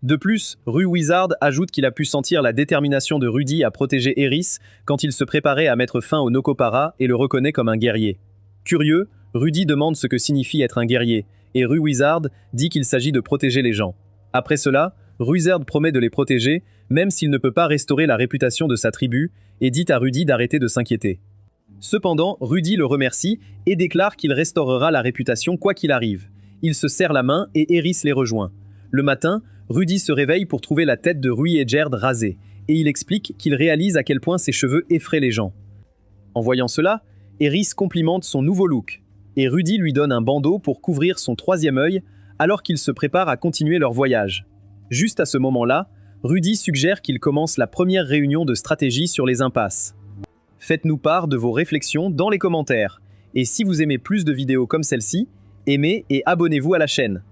De plus, Ruwizard ajoute qu'il a pu sentir la détermination de Rudy à protéger Eris quand il se préparait à mettre fin au Nokopara et le reconnaît comme un guerrier. Curieux, Rudy demande ce que signifie être un guerrier, et Ruwizard dit qu'il s'agit de protéger les gens. Après cela, Ruwizard promet de les protéger, même s'il ne peut pas restaurer la réputation de sa tribu, et dit à Rudy d'arrêter de s'inquiéter. Cependant, Rudy le remercie et déclare qu'il restaurera la réputation quoi qu'il arrive. Il se serre la main et Eris les rejoint. Le matin, Rudy se réveille pour trouver la tête de Ruwigerd rasée, et il explique qu'il réalise à quel point ses cheveux effraient les gens. En voyant cela, Eris complimente son nouveau look, et Rudy lui donne un bandeau pour couvrir son troisième œil alors qu'ils se préparent à continuer leur voyage. Juste à ce moment-là, Rudy suggère qu'ils commencent la première réunion de stratégie sur les impasses. Faites-nous part de vos réflexions dans les commentaires, et si vous aimez plus de vidéos comme celle-ci, aimez et abonnez-vous à la chaîne.